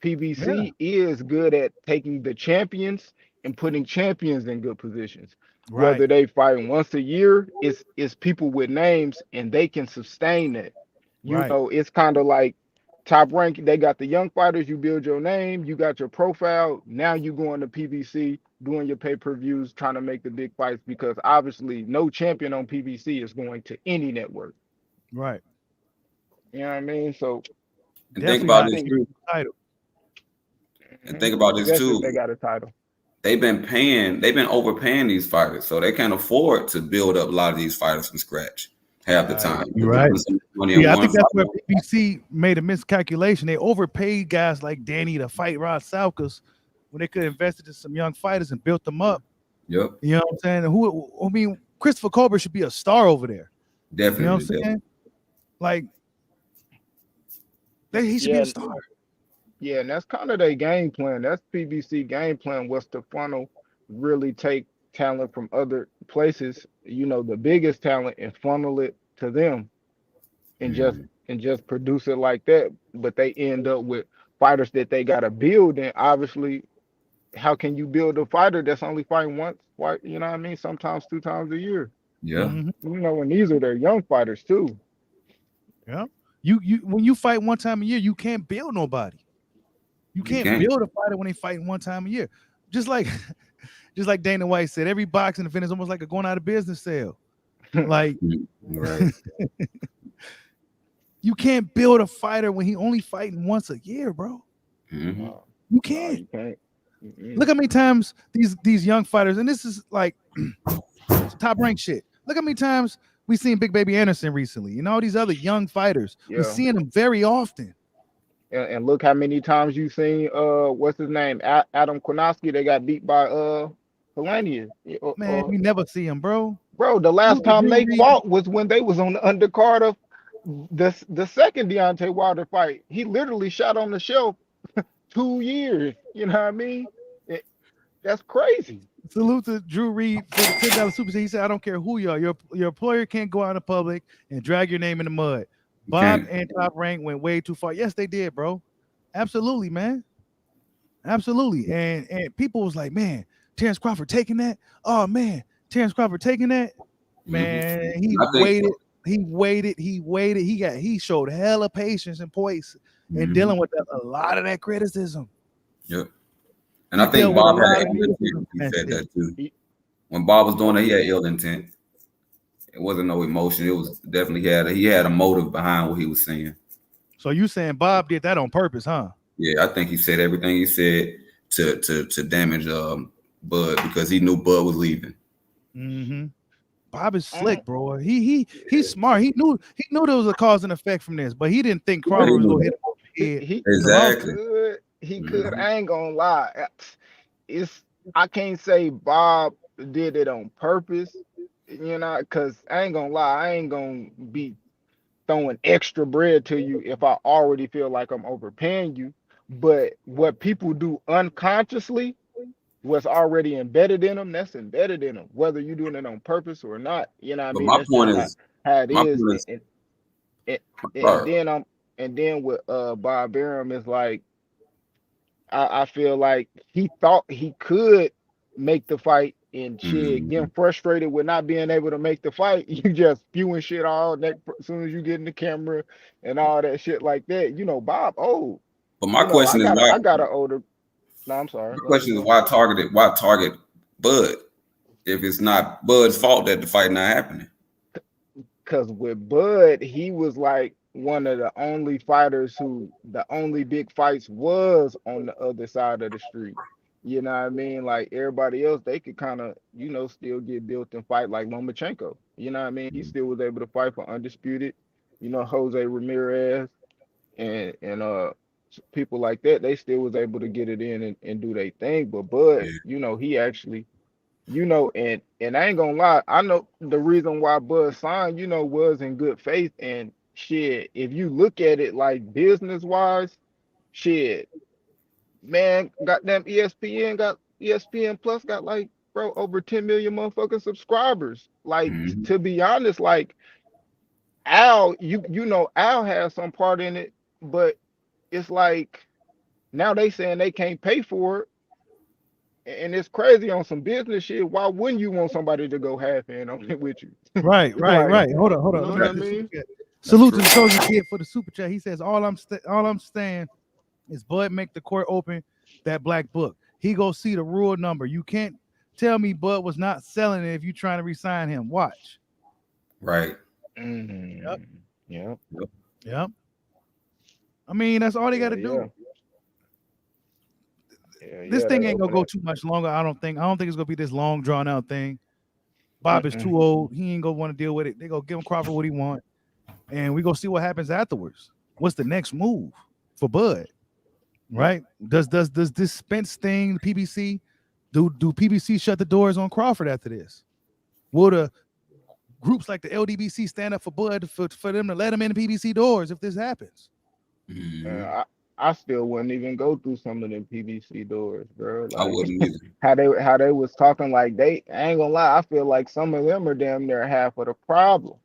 PBC is good at taking the champions and putting champions in good positions. Right. Whether they fight once a year, it's people with names and they can sustain that. You know, it's kind of like Top Rank. They got the young fighters. You build your name. You got your profile. Now you going to PBC, doing your pay-per-views, trying to make the big fights, because obviously no champion on PBC is going to any network. Right. You know what I mean? So think about this too. And think about this too. They got a title. They've been overpaying these fighters, so they can't afford to build up a lot of these fighters from scratch half the time. You're right. Yeah, I think that's where PBC made a miscalculation. They overpaid guys like Danny to fight Rod Salkas when they could have invested in some young fighters and built them up. Yep. You know what I'm saying? Christopher Colbert should be a star over there. Definitely. You know what I'm saying? Like, he should be a star. Yeah, and that's kind of their game plan. That's PBC game plan, was to really take talent from other places, the biggest talent, and funnel it to them and just produce it like that. But they end up with fighters that they got to build. And obviously, how can you build a fighter that's only fighting once? Why, you know what I mean? Sometimes 2 times a year. Yeah. Mm-hmm. And these are their young fighters too. Yeah. You when you fight one time a year, you can't build nobody. You can't build a fighter when they fight one time a year. Just like Dana White said, every boxing event is almost like a going out of business sale. Like, you can't build a fighter when he only fighting once a year, bro. Mm-hmm. You can't. You can't. Look how many times these young fighters, and this is like Top Rank shit. Look how many times we seen Big Baby Anderson recently, and all these other young fighters. We're seeing them very often. And look how many times you've seen what's his name, Adam Kownacki. They got beat by Helenius. Man, we never see him, bro. Bro, the last time they fought was when they was on the undercard of the second Deontay Wilder fight. He literally shot on the shelf 2 years. You know what I mean? That's crazy. Salute to Drew Reed for the $10 super. He said, "I don't care who you are. Your employer can't go out in the public and drag your name in the mud." Bob and Top Rank went way too far. Yes, they did, bro. Absolutely, man. Absolutely. And people was like, man, Terrence Crawford taking that? Oh, man, Terrence Crawford taking that? Man, he waited. He showed hella patience and poise in dealing with a lot of that criticism. Yep. And I think Bob had ill intent. He said that too. When Bob was doing it, he had ill intent. It wasn't no emotion. It was definitely he had a motive behind what he was saying. So you saying Bob did that on purpose, huh? Yeah, I think he said everything he said to damage Bud because he knew Bud was leaving. Mm-hmm. Bob is I slick, don't- bro. He's smart. He knew there was a cause and effect from this, but he didn't think Crawford was gonna hit him over the head. he with the lawsuit. Exactly. he could. Mhm. I ain't gonna lie. It's I can't say Bob did it on purpose, because I ain't gonna lie. I ain't gonna be throwing extra bread to you if I already feel like I'm overpaying you. But what people do unconsciously, what's already embedded in them, that's embedded in them, whether you're doing it on purpose or not. You know what I But mean? That's just how it my is. point is, And, and bro. then with Bob Arum is like, I feel like he thought he could make the fight and shit, Mhm. getting frustrated with not being able to make the fight. You just spewing shit all that as soon as you get in the camera and all that shit like that. Bob old. But my I question is got why. an older. No, I'm sorry. My Go ahead, question is bro. why target Bud if it's not Bud's fault that the fight not happening. Because with Bud, he was like one of the only fighters who the only big fights was on the other side of the street. You know what I mean? Like everybody else, they could kind of, still get built and fight like Lomachenko. You know what I mean? He still was able to fight for undisputed. Jose Ramirez and people like that, they still was able to get it in and do their thing. But Bud, Yeah. he actually and I ain't gonna lie, I know the reason why Bud signed, was in good faith. And shit, if you look at it like business wise, shit, man, goddamn ESPN Plus got like, bro, over 10 million motherfucking subscribers. Like, Mhm. to be honest, like Al, Al has some part in it, but it's like now they saying they can't pay for it. And it's crazy on some business shit. Why wouldn't you want somebody to go half in on it with you? Right. Like, Hold on. you Let know me what get I this super mean? chat. That's Salute to true. the Chosen Kid for the super chat. He says, all I'm saying is Bud make the court open that black book. He go see the rule number. You can't tell me Bud was not selling it if you trying to resign him. Watch. Right. Yep. Yeah. Yep. I mean, that's all they got to do. This thing ain't gonna go too much longer. I don't think it's gonna be this long drawn out thing. Bob is too old. He ain't gonna want to deal with it. They gonna give him Crawford what he want, and we gonna see what happens afterwards. What's the next move for Bud? Right? Does this Spence thing, the PBC, do PBC shut the doors on Crawford after this? Will the groups like the LDBC stand up for Bud for them to let him in the PBC doors if this happens? Mhm. I still wouldn't even go through some of them PBC doors, bro. I Like wouldn't either. how they was talking, like I ain't gonna lie, I feel like some of them are damn near half of the problem.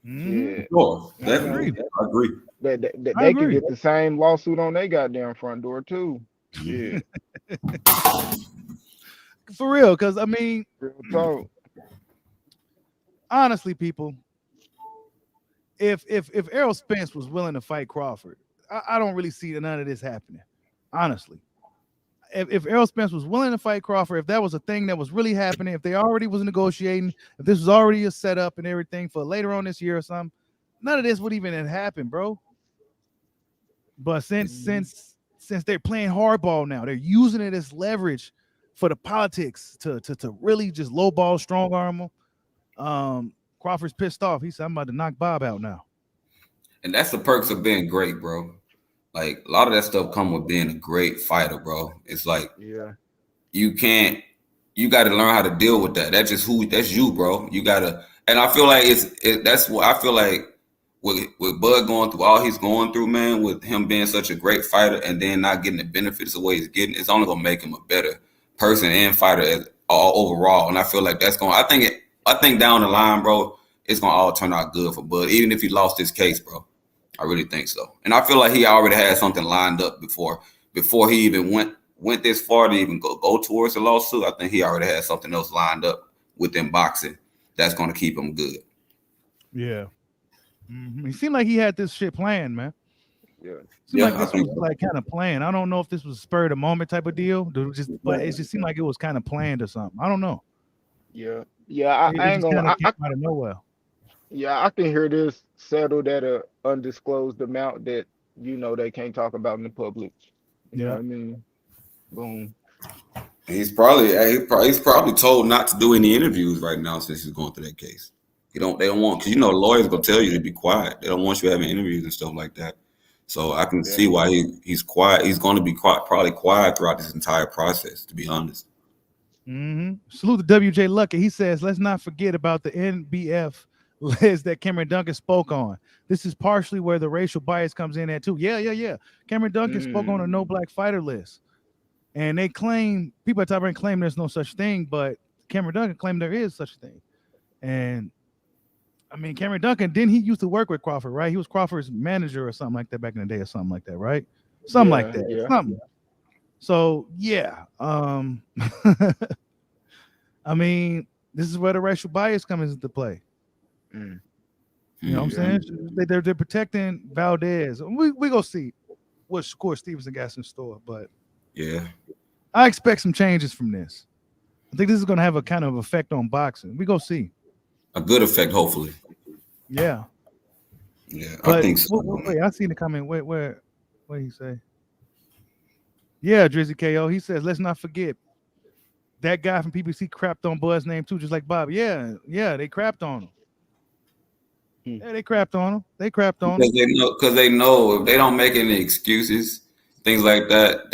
Mm-hmm. Sure. I agree. I agree. They could get the same lawsuit on their goddamn front door too. Shit. For real, because I mean, Real talk. honestly, people, if Errol Spence was willing to fight Crawford, I don't really see none of this happening. Honestly, if Errol Spence was willing to fight Crawford, if that was a thing that was really happening, if they already was negotiating, if this was already a setup and everything for later on this year or something, none of this would even have happened, bro. But since they're playing hardball now, they're using it as leverage for the politics to really just lowball, strong arm him. Crawford's pissed off. He said, "I'm about to knock Bob out now." And that's the perks of being great, bro. Like a lot of that stuff come with being a great fighter, bro. It's like Yeah. you got to learn how to deal with that. That's you, bro. You gotta, and I feel like that's what I feel like with Bud going through all he's going through, man, with him being such a great fighter and then not getting the benefits of what he's getting, it's only gonna make him a better person and fighter all overall. And I feel like I think down the line, bro, it's gonna all turn out good for Bud, even if he lost his case, bro. I really think so. And I feel like he already had something lined up before he even went this far to even go towards the lawsuit. I think he already had something else lined up within boxing that's going to keep him good. Yeah. Mm-hmm. He seemed like he had this shit planned, man. Yeah. Seemed like this was like kind of planned. I don't know if this was spur of the moment type of deal, but it just seemed like it was kind of planned or something. I don't know. Yeah. Yeah. I ain't gonna. Came out of nowhere. Yeah, I can hear this settled at a undisclosed amount that they can't talk about in the public. You know Yeah. what I mean? Boom. He's probably told not to do any interviews right now since he's going through that case. They don't want, because lawyers gonna tell you to be quiet. They don't want you having interviews and stuff like that. So I can see Yeah. why he's quiet. He's going to be probably quiet throughout this entire process, to be honest. Salute to WJ Lucky. He says, let's not forget about the NBF list that Cameron Duncan spoke on. This is partially where the racial bias comes in at too. Yeah. Cameron Duncan spoke on a no black fighter list. And they claim, people at Top Rank claim there's no such thing, but Cameron Duncan claimed there is such a thing. And I mean, Cameron Duncan, didn't he used to work with Crawford, right? He was Crawford's manager or something like that back in the day or something like that, right? Something like that. Yeah. Something. So yeah. I mean, this is where the racial bias comes into play. You know what I'm saying? They're protecting Valdez. We go see what Shakur Stevenson got in store, but yeah, I expect some changes from this. I think this is going to have a kind of effect on boxing. We go see a good effect, hopefully. Yeah, but I think so. Wait, I seen the comment. Where he say? Yeah, Drizzy KO. He says, let's not forget that guy from PBC crapped on Bud's name too, just like Bob. Yeah, they crapped on him. Yeah, they crapped on him. Because they know if they don't make any excuses, things like that,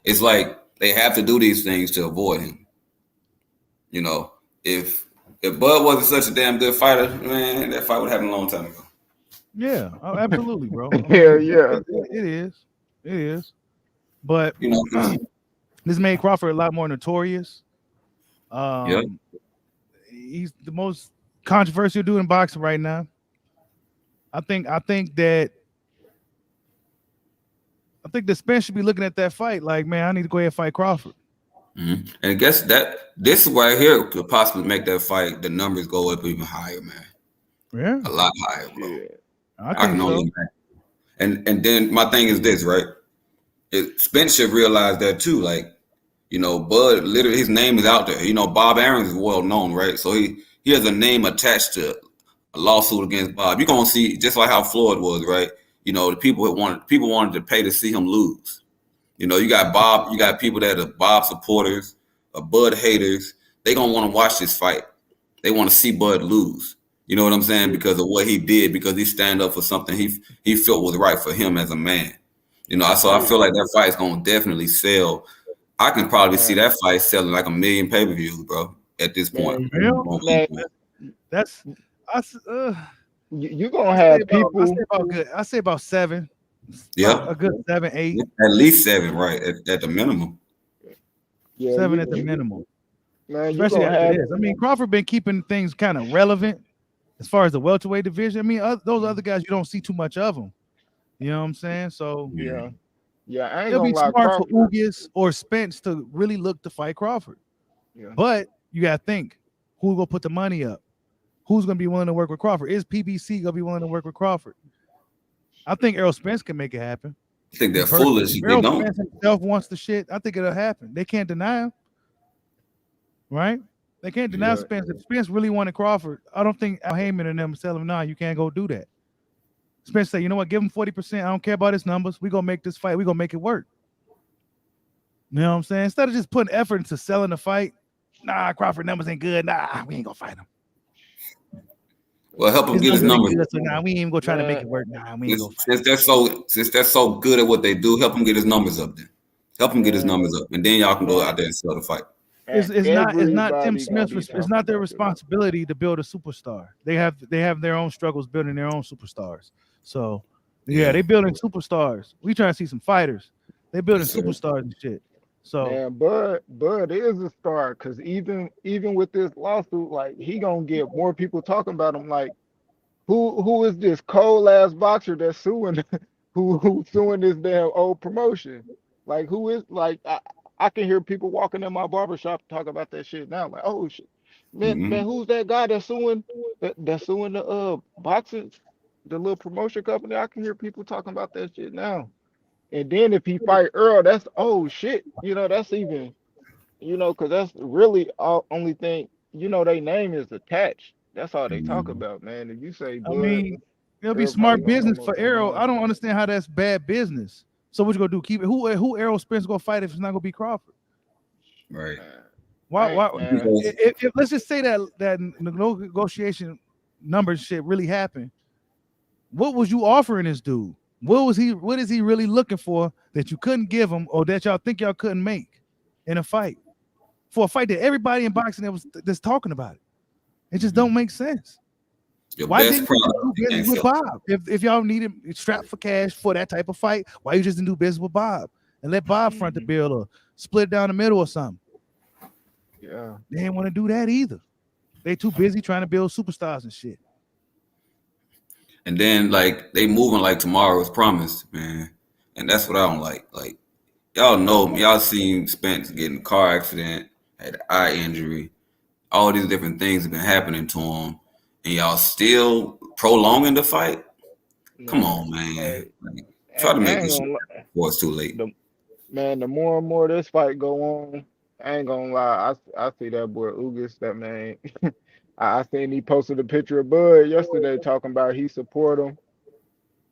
it's like they have to do these things to avoid him. If Bud wasn't such a damn good fighter, man, that fight would happen a long time ago. Yeah, absolutely, bro. Yeah. It is. But this made Crawford a lot more notorious. He's the most controversial dude in boxing right now. I think that Spence should be looking at that fight like, man, I need to go ahead and fight Crawford. And I guess that this right here could possibly make that fight, the numbers go up even higher, man. Yeah, a lot higher, bro. Yeah. I can only imagine. And then my thing is this, right? Spence should realize that too. Like, Bud, literally, his name is out there. Bob Aarons is well known, right? So he has a name attached to a lawsuit against Bob. You're gonna see just like how Floyd was, right? The people wanted to pay to see him lose. You got Bob, you got people that are Bob supporters, Bud haters. They gonna want to watch this fight. They want to see Bud lose. You know what I'm saying? Because of what he did, because he stand up for something he felt was right for him as a man. So I feel like that fight is gonna definitely sell. I can probably see that fight selling like 1 million pay-per-views, bro, at this point. That's you're gonna have people. I say about 7. Yeah, a good 7, 8. At least 7, right? At the minimum. Yeah, 7 at the minimum. Man, especially after this. I mean, Crawford been keeping things kind of relevant as far as the welterweight division. I mean, those other guys, you don't see too much of them. You know what I'm saying? So yeah. I ain't it'll be gonna lie, smart for Ugas or Spence to really look to fight Crawford. Yeah. But you gotta think, who's gonna put the money up? Who's gonna be willing to work with Crawford? Is PBC gonna be willing to work with Crawford? I think Errol Spence can make it happen. I think they're foolish if they don't. Spence himself wants the shit. I think it'll happen. They can't deny him, right? They can't deny Spence. If Spence really wanted Crawford, I don't think Al Heyman and them tell him, nah, you can't go do that. Spence say, you know what, give him 40%. I don't care about his numbers. We're gonna make this fight, we're gonna make it work. You know what I'm saying? Instead of just putting effort into selling the fight, nah, Crawford numbers ain't good. Nah, we ain't gonna fight him. Well, help him get his numbers. So nah, we ain't even gonna try to make it work. Nah, we ain't gonna fight. Since they're so good at what they do, help him get his numbers up then. Help him get his numbers up. And then y'all can go out there and sell the fight. It's not Tim Smith's. It's not their responsibility to build a superstar. They have their own struggles building their own superstars. So they building superstars. We trying to see some fighters. They building superstars and shit. So man, Bud is a star because even with this lawsuit, like he gonna get more people talking about him. Like who is this cold ass boxer that's suing who's suing this damn old promotion? Like who is like I can hear people walking in my barbershop talk about that shit now. Like, oh shit. Man, who's that guy that's suing the boxing, the little promotion company? I can hear people talking about that shit now. And then if he fight Earl, that's shit. That's even, because that's really only thing, their name is attached. That's all they talk about, man. If you say Bud, I mean, it'll be smart business for Errol. I don't understand how that's bad business. So what you gonna do? Keep it? Who Errol Spence gonna fight if it's not gonna be Crawford? Right. Why? Why? Man. If let's just say that negotiation number shit really happened. What was you offering this dude? What is he really looking for that you couldn't give him, or that y'all think y'all couldn't make in a fight? For a fight that everybody in boxing that's talking about it. It just don't make sense. Your Why best didn't you do product business ain't with selling. Bob? If y'all needed strapped for cash for that type of fight, why you just didn't do business with Bob and let Bob front the bill or split down the middle or something? Yeah. They didn't want to do that either. They too busy trying to build superstars and shit. And then like they moving like tomorrow was promised, man. And that's what I don't like. Like y'all know, y'all seen Spence get in a car accident, had an eye injury, all these different things have been happening to him, and y'all still prolonging the fight. Come on, man. Hey, Like, try to I make ain't this shit gonna before it's too late. Man, the more and more this fight go on, I ain't gonna lie. I see that boy Ugas, that man. I seen he posted a picture of Bud yesterday talking about he support him.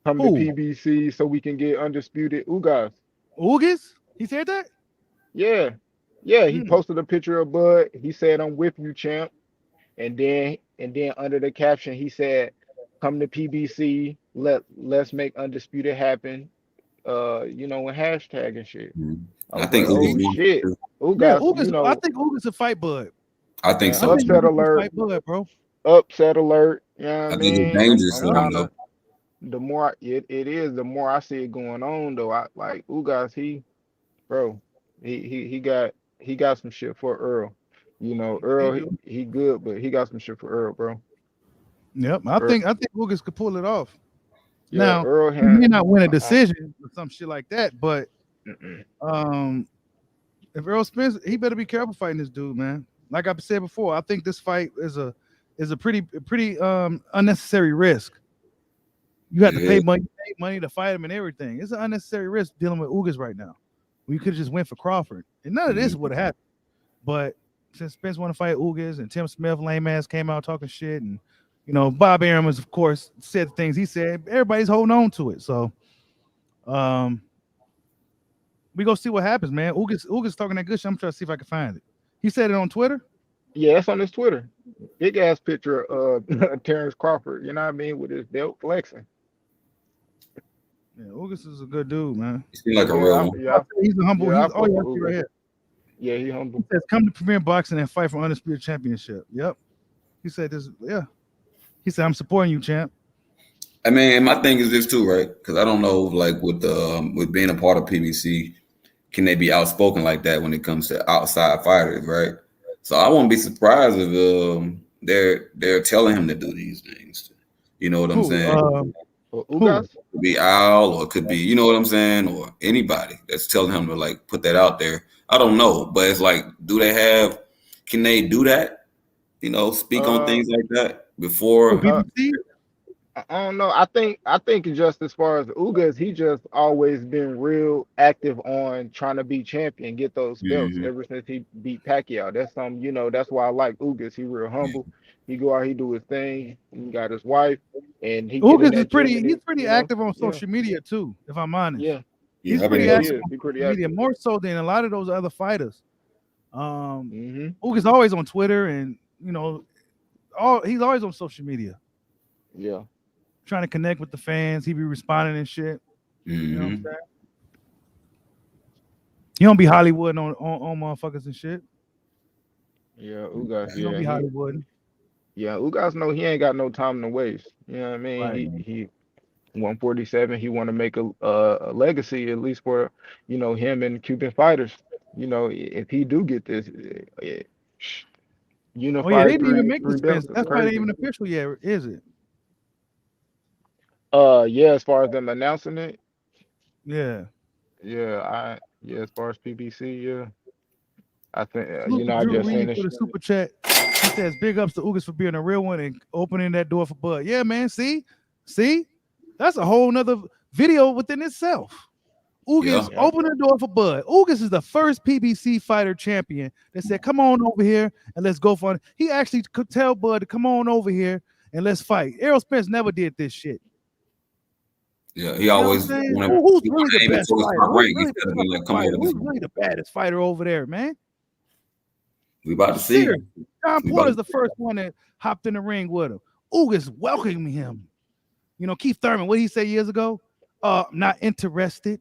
Come to Who? PBC so we can get undisputed Ugas. Ugas? He said that? Yeah. Yeah, he Hmm. posted a picture of Bud. He said, "I'm with you, champ." And then under the caption he said, "Come to PBC. Let's make undisputed happen." And hashtag and shit. Mhm. I I was think like, Ugas oh won. shit. Yeah, Ugas, Ugas. I think Ugas will fight Bud. I think man, so I think too. upset Ugas will alert, fight Bud, bro. upset alert. You know what I I think it's mean? dangerous I'm for him kind though. of the more it is, the more I see it going on though. I like Ugas, bro, he got some shit for Earl. He Earl, do. he good, but he got some shit for Earl, bro. Yep. I Earl, think Ugas could pull it off. yeah, Now, Earl he may had not win a decision or some shit like that, but mm-mm. if Errol Spence, he better be careful fighting this dude, man. Like I said before, I think this fight is a pretty unnecessary risk. You have to Yeah. pay money to fight him and everything. It's an unnecessary risk dealing with Ugas right now. We could have just went for Crawford, and none of this would have happened. But since Spence want to fight Ugas and Tim Smith, lame ass, came out talking shit, and Bob Arum was, of course, said the things he said. Everybody's holding on to it, so we go see what happens, man. Ugas talking that good shit. I'm trying to see if I can find it. He said it on Twitter. Yeah, it's on his Twitter. Big ass picture of Terrence Crawford, you know what I mean, with his belt flexing. Yeah, Ugas is a good dude, man. He seemed like a real one. He's a humble. Yeah, I He's fuck with right Ugas. here. Yeah, he humble. He says, "Come to Premier Boxing and fight for undisputed championship." Yep. He said this. Yeah. He said, "I'm supporting you, champ." I mean, and my thing is this too, right? Because I don't know, like with being a part of PBC, can they be outspoken like that when it comes to outside fighters, right? So I won't be surprised if they're telling him to do these things. You know what I'm saying? Ugas? It could be Al, or it could be, you know what I'm saying, or anybody that's telling him to like put that out there. I don't know, but it's like, can they do that? Speak on things like that before. PBC? I don't know. I think just as far as Ugas, he just always been real active on trying to be champion, get those belts ever since he beat Pacquiao. That's that's why I like Ugas. He real humble. He go out, he do his thing. He got his wife, and he Ugas is he's pretty active on social media too, if I'm honest. Yeah. He's I've been pretty active He's on pretty social media, active. more so than a lot of those other fighters. Ugas always on Twitter, and he's always on social media. Yeah. Trying to connect with the fans. He be responding and shit. You know what I'm saying? He don't be Hollywood on motherfuckers and shit. Yeah, Ugas. He don't be Hollywood. Yeah, Ugas know he ain't got no time to waste. You know what I mean? Right. He 147. He want to make a legacy, at least for him and Cuban fighters. If he do get this unified Oh yeah, they didn't even make the three belts, Spence. it's That's why they crazy. even official yet, is it? Yeah, as far as them announcing it, Yeah. as far as PBC, yeah, I think Salute to I Drew just seen Reed it. for the super chat. He says, "Big ups to Ugas for being a real one and opening that door for Bud." Yeah, man. See, that's a whole nother video within itself. Ugas opened the door for Bud. Ugas is the first PBC fighter champion that said, "Come on over here and let's go for it." He actually could tell Bud to come on over here and let's fight. Errol Spence never did this shit. Yeah, he You know what I'm always saying? want Who's to really the aim it best towards fighter? top Who's rank really instead the of being toughest like, come fighter? on, Who's really the baddest fighter over there, man? we about to see. Seriously. John We Porter's about the first one that hopped in the ring with him. Ugas welcoming him. You know, Keith Thurman, what did he say years ago? Not interested.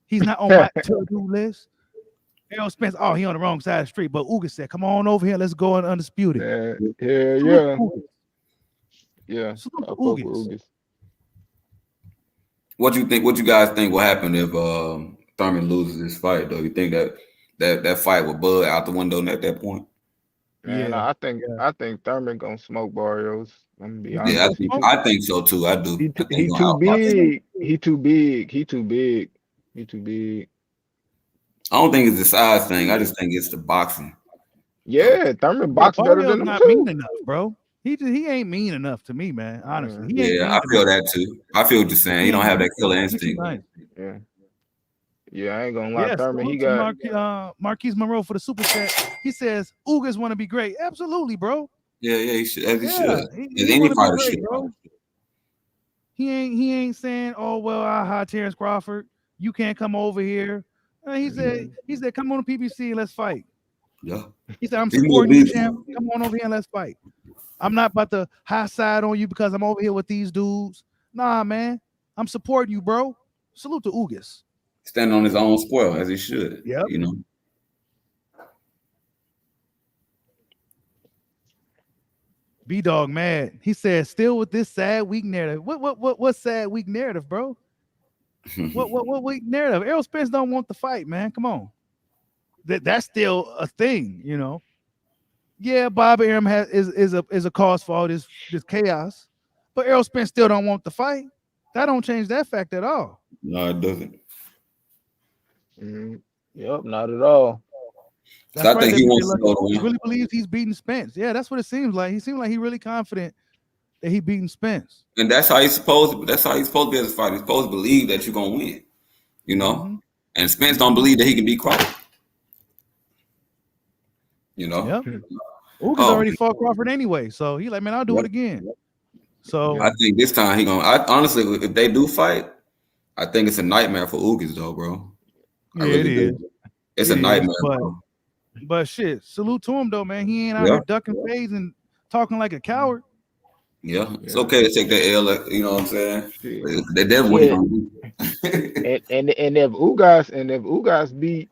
He's not on my to-do list. Errol Spence, oh, he on the wrong side of the street. But Ugas said, come on over here. Let's go on Undisputed. Yeah, Salute yeah, to Ugas. yeah. Salute I to fuck with Ugas. Ugas. What you think? What you guys think will happen if Thurman loses this fight? Though you think that fight with Bud out the window at that point? Man, Yeah. I think Thurman gonna smoke Barrios. I'm gonna be You think Yeah, honest. so, Smoke? I think so too. I do. I think He he's too gonna outbox him. big. He too big. He too big. He too big. I don't think it's the size thing. I just think it's the boxing. Yeah, Thurman Bro, box better Barrios than him not mean too. enough, bro. He ain't mean enough to me, man. Honestly, he ain't Yeah, mean I feel enough. that too. I feel what you're saying. He He don't ain't have mean that killer enough. He too instinct. nice. Yeah. Yeah, I ain't gonna lie. Yes, Thurman, he salute to got Marquise Monroe for the super chat. He says Ugas want to be great. Absolutely, bro. Yeah, he should. As he Yeah, should. he As want any to be fighter great, should. bro. He ain't saying, oh well, hi Terrence Crawford, you can't come over here. He said, come on to PBC and let's fight. Yeah. He said, I'm He's more supporting you, beefy. champ. Come on over here and let's fight. I'm not about to high side on you because I'm over here with these dudes. Nah, man, I'm supporting you, bro. Salute to Ugas. Standing on his own square as he should. Yep. You know. B-Dog mad. He said, still with this sad weak narrative. What sad weak narrative, bro? What weak narrative? Errol Spence don't want the fight, man. Come on. That's still a thing, you know. Yeah, Bob Arum is a cause for all this chaos, but Errol Spence still don't want the fight. That don't change that fact at all. No, it doesn't. Yep, not at all. That's I right. think he wants to go He to really believes he's beating Spence. Yeah, that's what it seems like. He seems like he's really confident that he beating Spence. and that's how he's supposed to. That's how he's supposed to be as a fighter. He's supposed to believe that you're gonna win. You know. Mm-hmm. And Spence don't believe that he can beat Crawford. You know. Yep. Ugas already fought Crawford anyway, so he like, man, I'll do it again. So I think this time he gonna. Honestly, if they do fight, I think it's a nightmare for Ugas though, bro. yeah, it is. It's a nightmare, bro. But shit, salute to him though, man. He ain't out here ducking phase and talking like a coward. Yeah, it's okay to take that L. You know what I'm saying? Shit. That's what he's gonna do. and if Ugas beat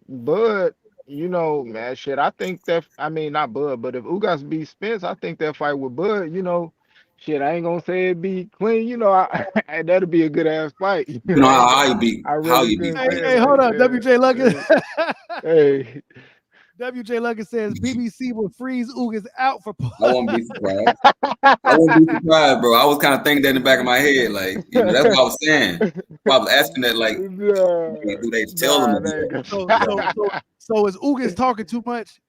Bud, you know, man, shit. I think that not Bud, but if Ugas beat Spence, I think that fight with Bud, you know, shit. I ain't gonna say it be clean, you know. That'd be a good ass fight. You know how you beat. I really How you couldn't beat. say it Hey, hold like up, that. WJ Luggett. Hey, WJ Luggett says BBC will freeze Ugas out for. I won't be surprised. I wouldn't be surprised, bro. I was kind of thinking that in the back of my head, like, you know, that's what I was saying. I was asking that, like, do they tell them? So is Ugas talking too much?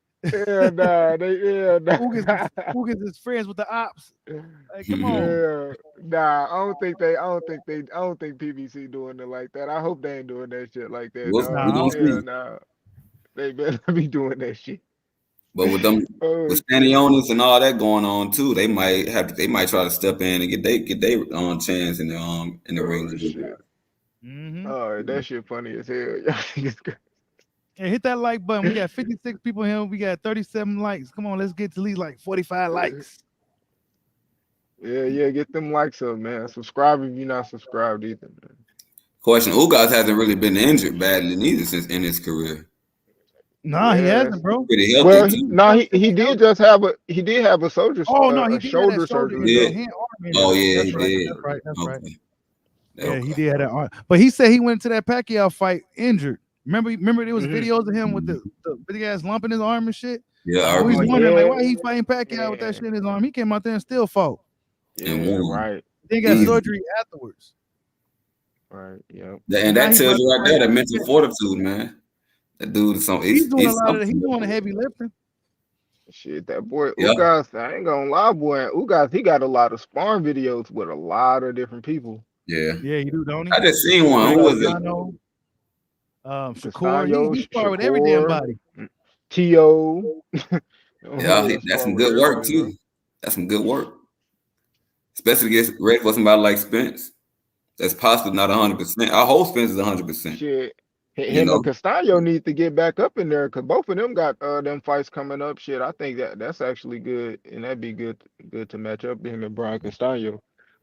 Ugas is friends with the ops. Like, come on. Yeah, nah, I don't think PBC doing it like that. I hope they ain't doing that shit like that. We'll see. Nah. They better be doing that shit. But with them, with Stanionis and all that going on too, they might try to step in and get their chance in the ring. Mm-hmm. Oh, that shit funny as hell. Y'all think it's good. Hey, hit that like button. We got 56 people here. We got 37 likes. Come on, let's get to at least like 45 likes. Yeah, get them likes up, man. Subscribe if you're not subscribed either, man. Question: Ugas hasn't really been injured badly neither since in his career. Nah, he hasn't, bro. Pretty healthy. Well, he did just have a shoulder. Oh no, he did shoulder have that surgery. Yeah, he did. That's right. That's right. Yeah, Okay. he did have that arm. But he said he went into that Pacquiao fight injured. Remember there was videos of him with the big ass lump in his arm and shit. Yeah, I I was remember. wondering like why he fighting Pacquiao with that shit in his arm. He came out there and still fought. Yeah, right. Then got surgery afterwards. Right. Yeah. And that tells you right there that mental fortitude, man. That dude is something. He's doing a lot of. He's doing the heavy lifting. Shit, that boy Ugas, I ain't gonna lie, boy. Ugas, he got a lot of sparring videos with a lot of different people. Yeah, you do, don't he? I just seen one. Who was it? Shakur. He sparred with every damn body. T.O. Yeah, that's some good work too. That's some good work, especially to get ready for somebody like Spence. That's possibly not 100%. I hope Spence is 100%. Shit. You Him know, and Castaño need to get back up in there because both of them got them fights coming up. Shit, I think that's actually good, and that'd be good to match up him and Brian Castaño.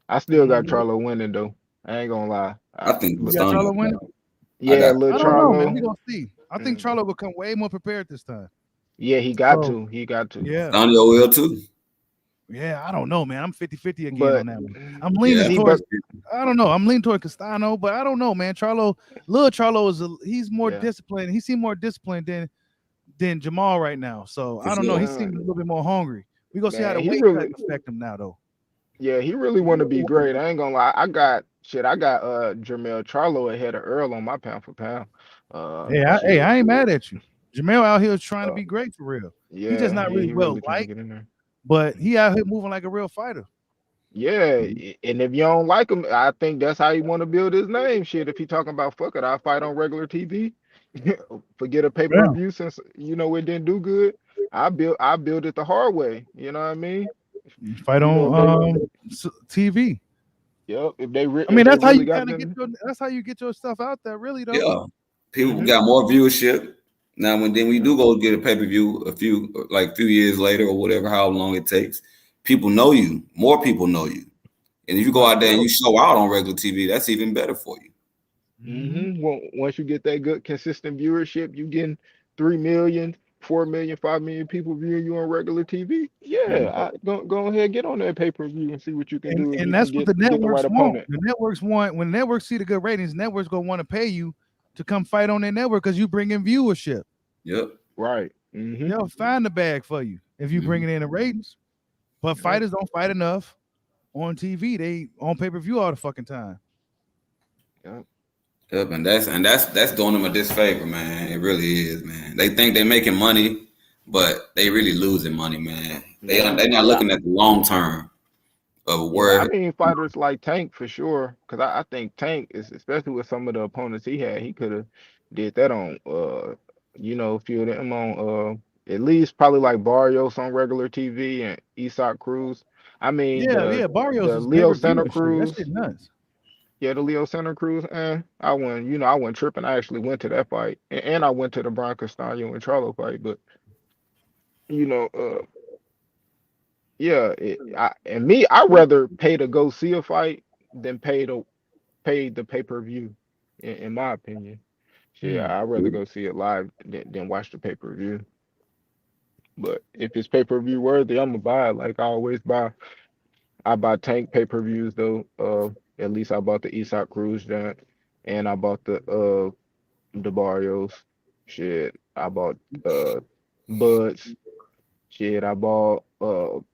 I still got Mhm. Charlo winning though. I ain't gonna lie. I think You got Castaño. Charlo winning? I Yeah, got little I don't know, man. Charlo. We gonna see. I think Mm. Charlo will come way more prepared this time. Yeah, he got So to. He got to. yeah, Castaño will too. yeah. I don't know, man. I'm 50-50 again But on that one. I'm leaning Yeah, see, towards. but I don't know. I'm leaning toward Castano, but I don't know, man. Little Charlo he's more yeah. disciplined. He seems more disciplined than Jamal right now. So for I don't know. sure. He seems a little bit more hungry. We gonna see how Man, the he weight cut really, affect him now, though. yeah, he really want to be great. I ain't gonna lie. I got Jermell Charlo ahead of Earl on my pound for pound. Hey, Shit. I ain't mad at you. Jamel out here is trying to Uh, be great for real. He just yeah, not really he well really trying to liked, get in there. but he out here moving like a real fighter. Yeah, and if you don't like him, I think that's how he want to build his name. Shit, if he talking about fuck it, I'll fight on regular TV. Forget a Yeah. pay-per-view since it didn't do good. I build it the hard way. You know what I mean? Fight You know, on TV. Yep, I if mean, they that's how really you got kind of them. that's how you get your stuff out there, really, though. Yeah, people Hmm. got more viewership now. When then we do go get a pay-per-view a few years later or whatever, how long it takes, people know you. More people know you, and if you go out there and you show out on regular TV, that's even better for you. Mm-hmm. Once you get that good consistent viewership, you getting 3 million, 4 million, 5 million people viewing you on regular TV. Yeah, go ahead, get on that pay-per-view and see what you can do if And you can that's what the get the right networks want. opponent. The networks want when networks see the good ratings, networks gonna want to pay you to come fight on their network because you bring in viewership. Yep. Right. Mm-hmm. They'll find the bag for you if you bring it in the ratings. But Yep. fighters don't fight enough on TV. They on pay-per-view all the fucking time. Yep. Yep, and that's doing them a disfavor, man. It really is, man. They think they're making money, but they really losing money, man. They're not looking at the long term of Yeah, I where. mean fighters like Tank for sure, because I think Tank is, especially with some of the opponents he had, he could have did that on a few of them on at least probably like Barrios on regular TV and Isak Cruz. I mean Yeah. Barrios the is Leo pay-per-view Santa and shit. That Cruz, shit nuts. yeah, the Leo Santa Cruz, and I went tripping. I actually went to that fight, and I went to the Brian Castaño and Charlo fight, but you know, yeah, I'd rather pay to go see a fight than pay the pay-per-view, in my opinion. Shit, I'd rather go see it live than watch the pay-per-view. But if it's pay-per-view worthy, I'm gonna buy it like I always buy. I buy Tank pay-per-views though. At least I bought the Isak Cruz joint, and I bought the Barrios. Shit, I bought Buds. Shit, I bought all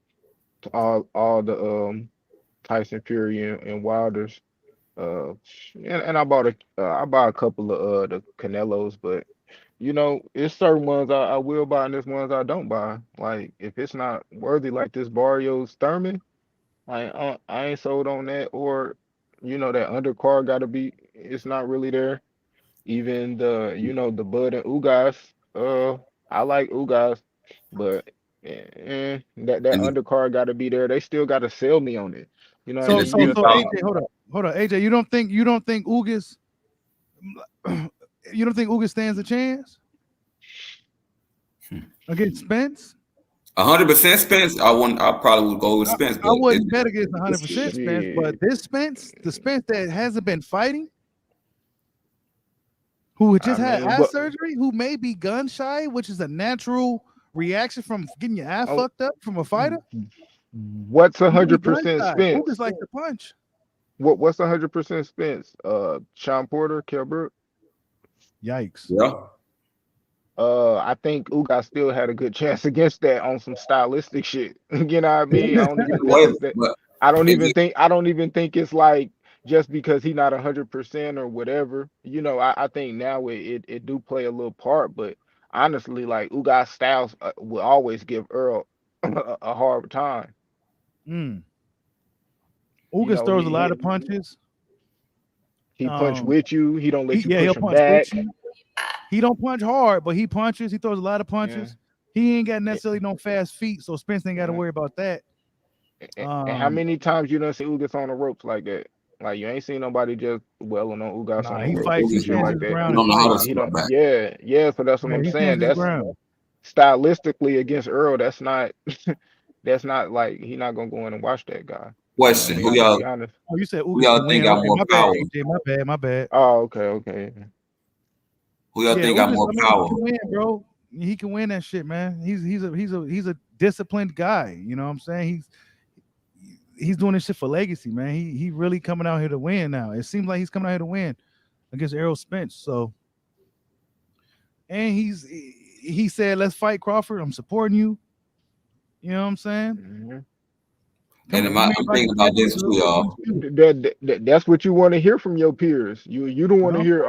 the Tyson Fury and Wilders. And I bought a couple of the Canelos, but it's certain ones I will buy and there's ones I don't buy. Like if it's not worthy, like this Barrios Thurman, I ain't sold on that. Or that undercard got to be. It's not really there. Even the Bud and Ugas. I like Ugas, but that And undercard got to be there. They still got to sell me on it. You know what I And So the mean? You thing just so got about AJ, hold on, AJ. You don't think Ugas stands a chance against Spence? 100% Spence, I probably would go with Spence, I but wouldn't bet against 100% Spence, but shit. this Spence, the Spence that hasn't been fighting, who just I had mean, eye but surgery, who may be gun shy, which is a natural reaction from getting your eye oh, fucked up from a fighter. what's He may be gun 100% shy. Spence? Ugas like to punch. What's 100% Spence? Sean Porter, Kell Brook. Yikes. yeah, I think Ugas still had a good chance against that on some stylistic shit. You know what I mean? I don't even think wait, it's that. but I don't even think it's like just because he's not 100% or whatever. I think now it do play a little part, but honestly, like Ugas Styles will always give Earl a hard time. Mm. You Ugas know, throws a lot of punches. he punch with you. He don't let you He'll push him punch back. with you. He don't punch hard, but he punches. He throws a lot of punches. He ain't got Yeah. necessarily no fast feet, so Spence ain't got to Yeah. worry about that. And how many times you done see Ugas on the ropes like that? Like you ain't seen nobody just welling on Ugas Nah, on he no fights. He goofy shit stands like his that. He ground and don't know how to fights. He step don't. back. Yeah. So that's what Yeah, I'm he saying. stands his That's ground. stylistically against Earl. That's not. That's not like he not gonna go in and watch that guy. You know what I Question: mean? I can be honest. Oh, you said who Ugas y'all can think win. got Okay, more my bad, power? AJ. My bad. Oh, okay. Who y'all Yeah, think got Ugas. more I mean, he power? can win, bro. He can win that shit, man. He's a disciplined guy. You know what I'm saying? He's doing this shit for legacy, man. He really coming out here to win now. It seems like he's coming out here to win against Errol Spence. So, and he said, "Let's fight Crawford. I'm supporting you." You know what I'm saying? hmm And He made I'm like thinking he about said, this he's a too, little bit y'all. too. That's what you want to hear from your peers. You don't want to No, hear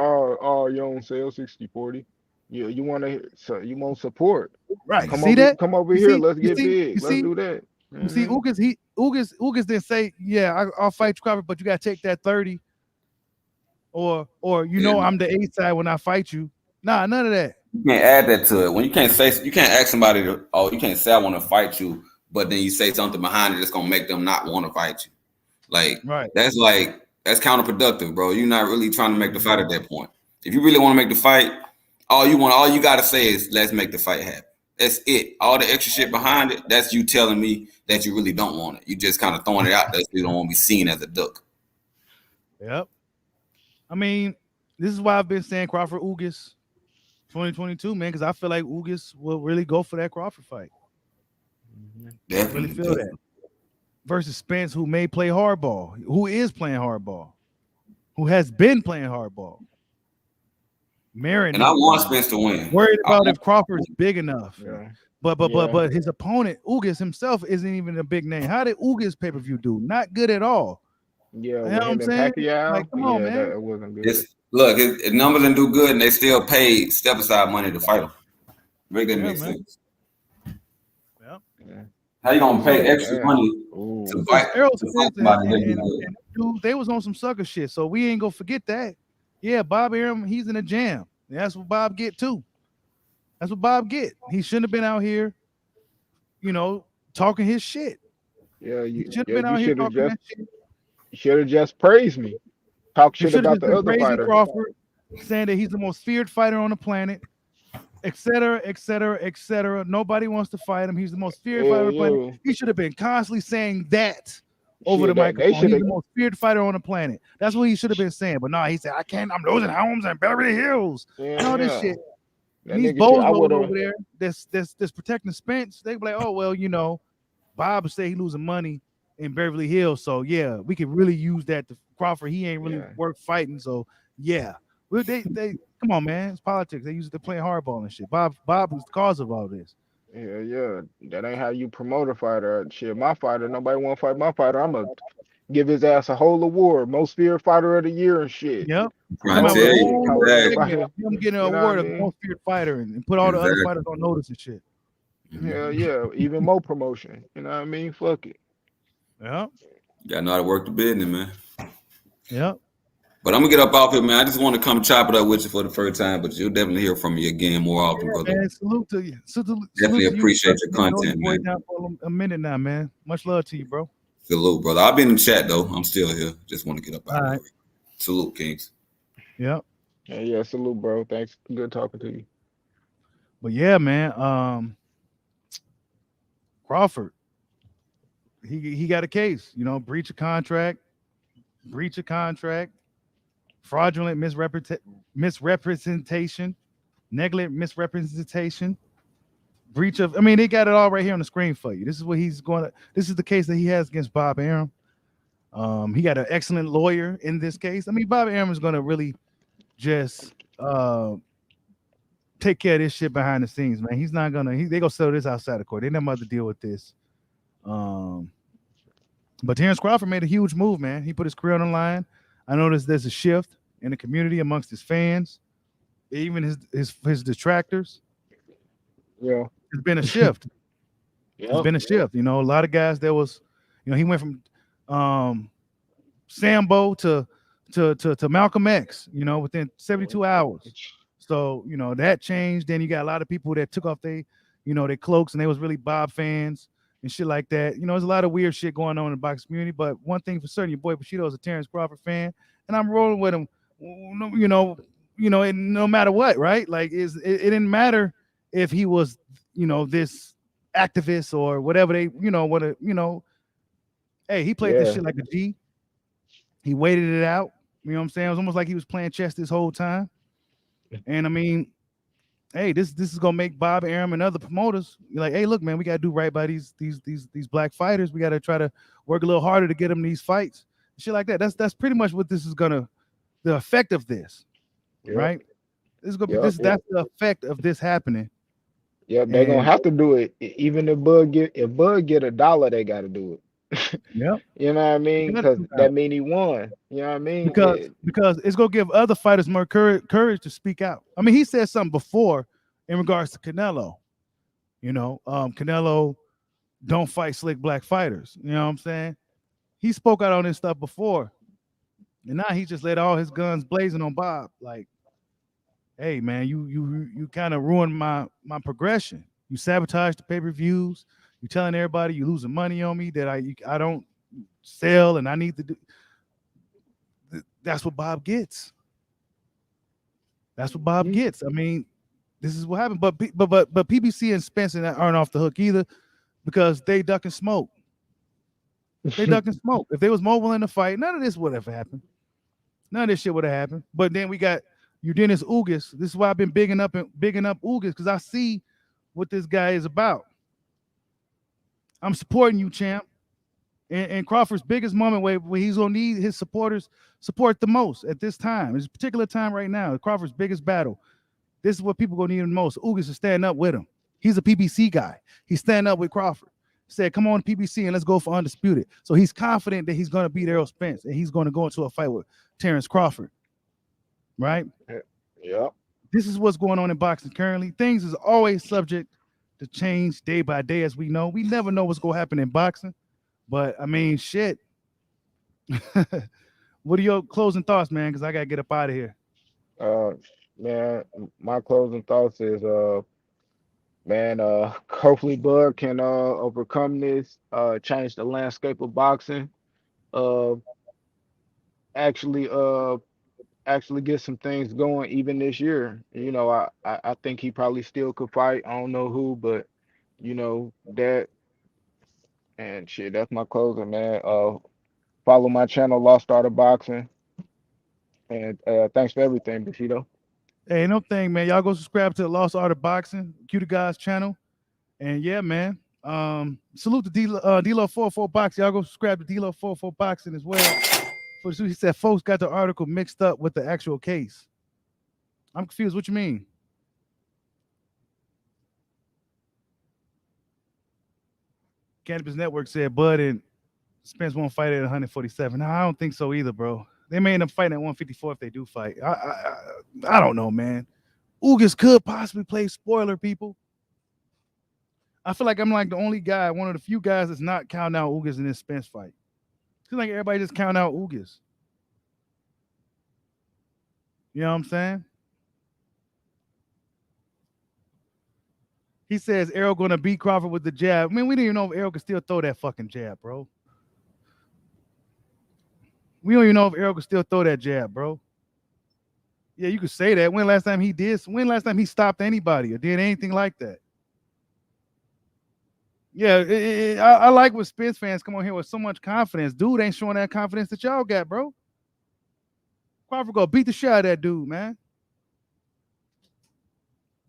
you don't sell 60-40. You want to hear, so you want support. right? See that? Come over You here. see? Let's You get see? big. You Let's see? do that. You see? Ugas didn't say, "Yeah, I'll fight you, Crawford, but you gotta take that 30." Or Yeah, I'm the A side when I fight you. Nah, none of that. you can't add that to it. When you can't ask somebody you can't say I want to fight you, but then you say something behind it that's gonna make them not want to fight you. Right. That's counterproductive, bro. You're not really trying to make the fight at that point. If you really want to make the fight, all you gotta say is let's make the fight happen. That's it. All the extra shit behind it, that's you telling me that you really don't want it. You just kind of throwing it out there so you don't want to be seen as a duck. Yep. I mean, this is why I've been saying Crawford Ugas 2022, man, because I feel like Ugas will really go for that Crawford fight. Definitely. Really feel that. Versus Spence, who may play hardball, who is playing hardball, who has been playing hardball. And I want Spence to win. Worried about if Crawford's big enough. Yeah. But his opponent, Ugas himself, isn't even a big name. How did Ugas pay-per-view do? Not good at all. Yeah, You know with what him I'm and saying? Pacquiao. Like, come on, man. That wasn't good. Look, his numbers didn't do good, and they still paid step aside money to fight him. Make that make sense. Yeah. How you gonna pay extra money Ooh. to fight Errol Spence somebody that and good? dude, they was on some sucker shit, so we ain't gonna forget that. Yeah, Bob Arum, he's in a jam. And that's what Bob get too. That's what Bob get. He shouldn't have been out here, talking his shit. Yeah, He should have been out here talking that shit. You should have just praised me. Talk You shit should have about just the been other praising fighter. Crawford, saying that he's the most feared fighter on the planet, etc., etc., etc. Nobody wants to fight him. He's the most feared fighter on the planet. He should have been constantly saying that over the microphone. He's the most feared fighter on the planet. That's what he should have been saying. But no, he said, I'm losing homes in Beverly Hills. And all this shit. And these bozos over there that's protecting Spence, they be like, oh, well, Bob say he losing money in Beverly Hills. So, yeah, we could really use that to Crawford. He ain't really worth fighting. So, yeah. Well, they come on, man. It's politics. They use it to play hardball and shit. Bob was the cause of all this. Yeah. That ain't how you promote a fighter. Shit, my fighter, nobody want to fight my fighter. I'm going to give his ass a whole award. Most feared fighter of the year and shit. Yep. I'm getting an award of most feared fighter and put all the other fighters on notice and shit. Yeah. Even more promotion. You know what I mean? Fuck it. Yeah. You gotta know how to work the business, man. Yeah. But I'm gonna get up off here, man. I just want to come chop it up with you for the first time, but you'll definitely hear from me again more often, brother. Man, salute to you. Definitely appreciate your content, man. Down for a minute now, man. Much love to you, bro. Salute, brother. I'll be in the chat though. I'm still here. Just want to get up out of here. Salute, Kings. Yep. Yeah, salute, bro. Thanks. Good talking to you. But yeah, man. Crawford. He got a case, breach of contract, fraudulent misrepresentation, negligent misrepresentation, breach of. I mean, they got it all right here on the screen for you. This is what he's going to. This is the case that he has against Bob Arum. He got an excellent lawyer in this case. I mean, Bob Arum is going to really just take care of this shit behind the scenes, man. He's not gonna. They gonna settle this outside of court. They never have to deal with this. But Terrence Crawford made a huge move, man. He put his career on the line. I noticed there's a shift in the community amongst his fans, even his detractors. Yeah, it's been a shift. It's been a shift. A lot of guys. There was, he went from Sambo to Malcolm X. Within 72 hours. So that changed. Then you got a lot of people that took off their cloaks and they was really Bob fans. and shit like that. You know, there's a lot of weird shit going on in the boxing community. But one thing for certain, your boy Bushido is a Terrence Crawford fan, and I'm rolling with him. And no matter what, right? Like, it didn't matter if he was, this activist or whatever they, want to, hey, he played this Yeah. shit like a G. He waited it out. You know what I'm saying? It was almost like he was playing chess this whole time. And I mean, hey, this is gonna make Bob Arum and other promoters be like, hey, look, man, we gotta do right by these black fighters. We gotta try to work a little harder to get them these fights, shit like that. That's pretty much what this is gonna, the effect of this, Yep. right? This is gonna be Yep. this. That's the effect of this happening. Yep. They're gonna And have to do it. Even if Bud get $1, they got to do it. yep, You know what I mean? gotta Because do that. that mean he won. You know what I mean? because it's gonna give other fighters more courage to speak out. I mean, he said something before in regards to Canelo. Canelo don't fight slick black fighters. You know what I'm saying? He spoke out on this stuff before, and now he just let all his guns blazing on Bob. Like, hey man, you kind of ruined my progression. You sabotaged the pay-per-views. You telling everybody you losing money on me that I don't sell and I need to do. That's what Bob gets. That's what Bob gets. I mean, this is what happened. But PBC and Spencer aren't off the hook either, because they duck and smoke. They duck and smoke. If they was mobile in the fight, none of this would have happened. None of this shit would have happened. But then we got Eugenio Ugas. This is why I've been bigging up Ugas, because I see what this guy is about. I'm supporting you, champ. And Crawford's biggest moment where he's gonna need his supporters support the most at this time, this particular time right now. Crawford's biggest battle. This is what people gonna need the most. Ugas is standing up with him. He's a PBC guy. He's standing up with Crawford. Said, "Come on, PBC, and let's go for undisputed." So he's confident that he's gonna beat Errol Spence, and he's gonna go into a fight with Terrence Crawford. Right? Yep. This is what's going on in boxing currently. Things is always subject to change day by day, as we know. We never know what's gonna happen in boxing. But I mean, shit. What are your closing thoughts, man? Because I gotta get up out of here. Man, my closing thoughts is man, hopefully Bud can overcome this, change the landscape of boxing, uh actually actually get some things going even this year. I think he probably still could fight. I don't know who, but that. And shit, that's my closing, man. Follow my channel, Lost Art of Boxing. And thanks for everything, Bushido. Hey, no thing, man. Y'all go subscribe to the Lost Art of Boxing, Q the Guys channel. And yeah, man. Salute to D-Lo 44 Boxing. Y'all go subscribe to D-Lo 44 Boxing as well. He said folks got the article mixed up with the actual case. I'm confused. What you mean? Cannabis Network said Bud and Spence won't fight at 147. No, I don't think so either, bro. They may end up fighting at 154 if they do fight. I don't know, man. Ugas could possibly play spoiler, people. I feel like I'm like the only guy, one of the few guys that's not counting out Ugas in this Spence fight. Seems like everybody just count out Ugas. You know what I'm saying? He says Errol gonna beat Crawford with the jab. I mean, we didn't even know if Errol could still throw that fucking jab, bro. We don't even know if Errol could still throw that jab, bro. Yeah, you could say that. When last time he did? When last time he stopped anybody or did anything like that? Yeah, I like when Spence fans come on here with so much confidence. Dude ain't showing that confidence that y'all got, bro. Crawford gonna beat the shit out of that dude, man.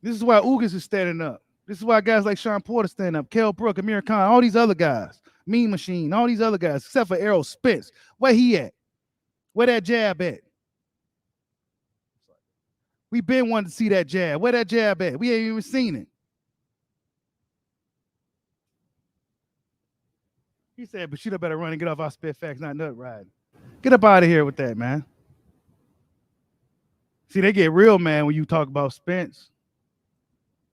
This is why Ugas is standing up. This is why guys like Sean Porter stand up, Kell Brook, Amir Khan, all these other guys, Mean Machine, all these other guys, except for Errol Spence. Where he at? Where that jab at? We been wanting to see that jab. Where that jab at? We ain't even seen it. He said, Bushido better run and get off our spit facts, not nut riding. Get up out of here with that, man. See, they get real mad when you talk about Spence.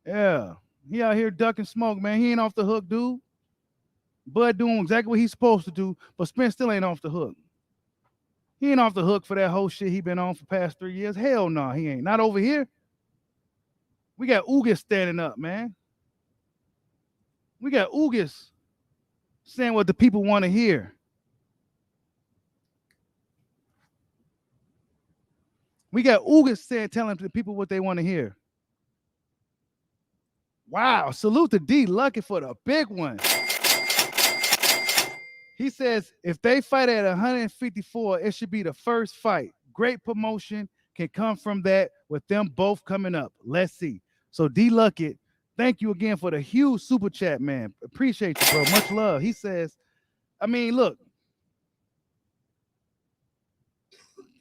Yeah. He out here ducking smoke, man. He ain't off the hook, dude. Bud doing exactly what he's supposed to do, but Spence still ain't off the hook. He ain't off the hook for that whole shit he been on for past 3 years. Hell no, he ain't. Not over here. We got Ugas standing up, man. We got Ugas Saying what the people want to hear. We got Ugas telling the people what they want to hear. Wow, salute to D Lucky for the big one. He says if they fight at 154, it should be the first fight. Great promotion can come from that with them both coming up. Let's see. So D Lucky, thank you again for the huge super chat, man. Appreciate you, bro. Much love. He says, I mean, look,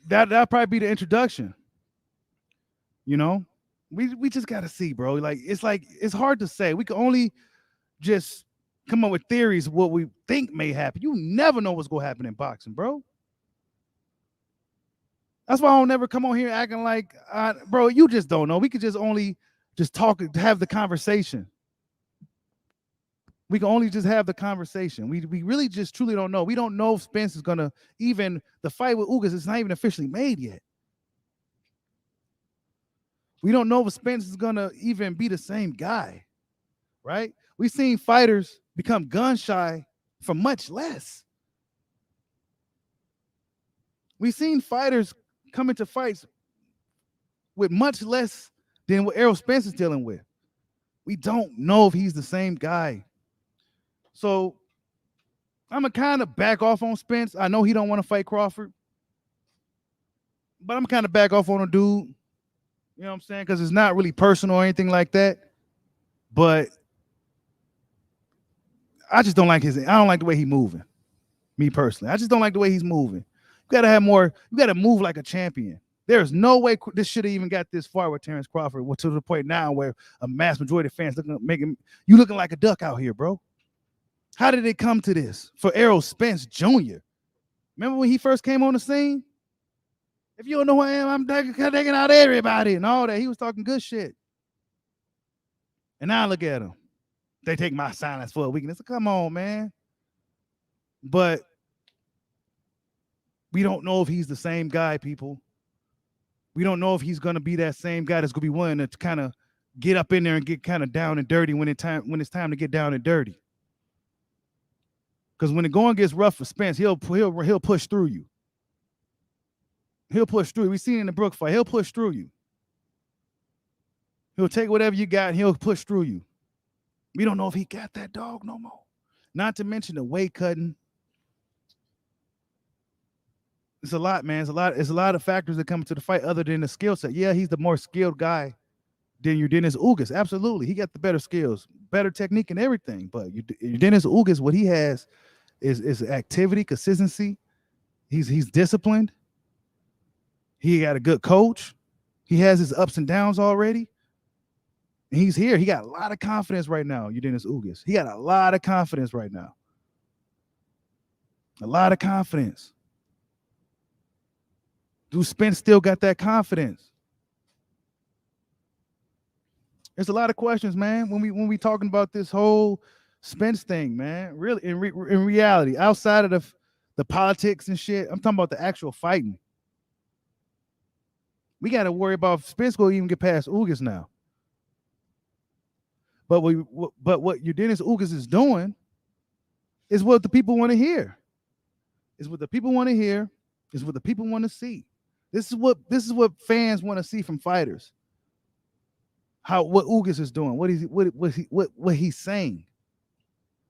that'll probably be the introduction. You know, we just gotta see, bro. Like it's hard to say. We can only just come up with theories of what we think may happen. You never know what's gonna happen in boxing, bro. That's why I don't never come on here acting like, bro, you just don't know. We could just only just talk, have the conversation. We can only just have the conversation. We really just truly don't know. We don't know if Spence is gonna even the fight with Ugas is not even officially made yet. We don't know if Spence is gonna even be the same guy, right? We've seen fighters become gun shy for much less. We've seen fighters come into fights with much less than what Errol Spence is dealing with. We don't know if he's the same guy. So I'm gonna kind of back off on Spence. I know he don't want to fight Crawford, but I'm kind of back off on a dude. You know what I'm saying? Because it's not really personal or anything like that. But I just don't like I don't like the way he's moving. Me personally. I just don't like the way he's moving. You gotta have more, you gotta move like a champion. There's no way this should have even got this far with Terrence Crawford, to the point now where a mass majority of fans looking like a duck out here, bro. How did it come to this for Errol Spence Jr.? Remember when he first came on the scene? If you don't know who I am, I'm taking out everybody and all that. He was talking good shit. And now look at him. They take my silence for a weakness. Come on, man. But we don't know if he's the same guy, people. We don't know if he's going to be that same guy that's going to be willing to kind of get up in there and get kind of down and dirty when it's time to get down and dirty. Because when the going gets rough for Spence, he'll push through you. He'll push through. We've seen it in the Brook fight. He'll push through you. He'll take whatever you got and he'll push through you. We don't know if he got that dog no more. Not to mention the weight cutting. It's a lot, man. It's a lot of factors that come into the fight other than the skill set. Yeah, he's the more skilled guy than your Dennis Ugas. Absolutely. He got the better skills, better technique and everything. But your Dennis Ugas, what he has is activity, consistency. He's disciplined. He got a good coach. He has his ups and downs already. And he's here. He got a lot of confidence right now, your Dennis Ugas. He got a lot of confidence right now. A lot of confidence. Do Spence still got that confidence? There's a lot of questions, man, when we talking about this whole Spence thing, man. Really, in reality, outside of the politics and shit, I'm talking about the actual fighting. We got to worry about if Spence going to even get past Ugas now. But what your Dennis Ugas is doing is what the people want to hear. Is what the people want to hear. Is what the people want to see. This is what fans want to see from fighters. What Ugas is doing, what he's saying.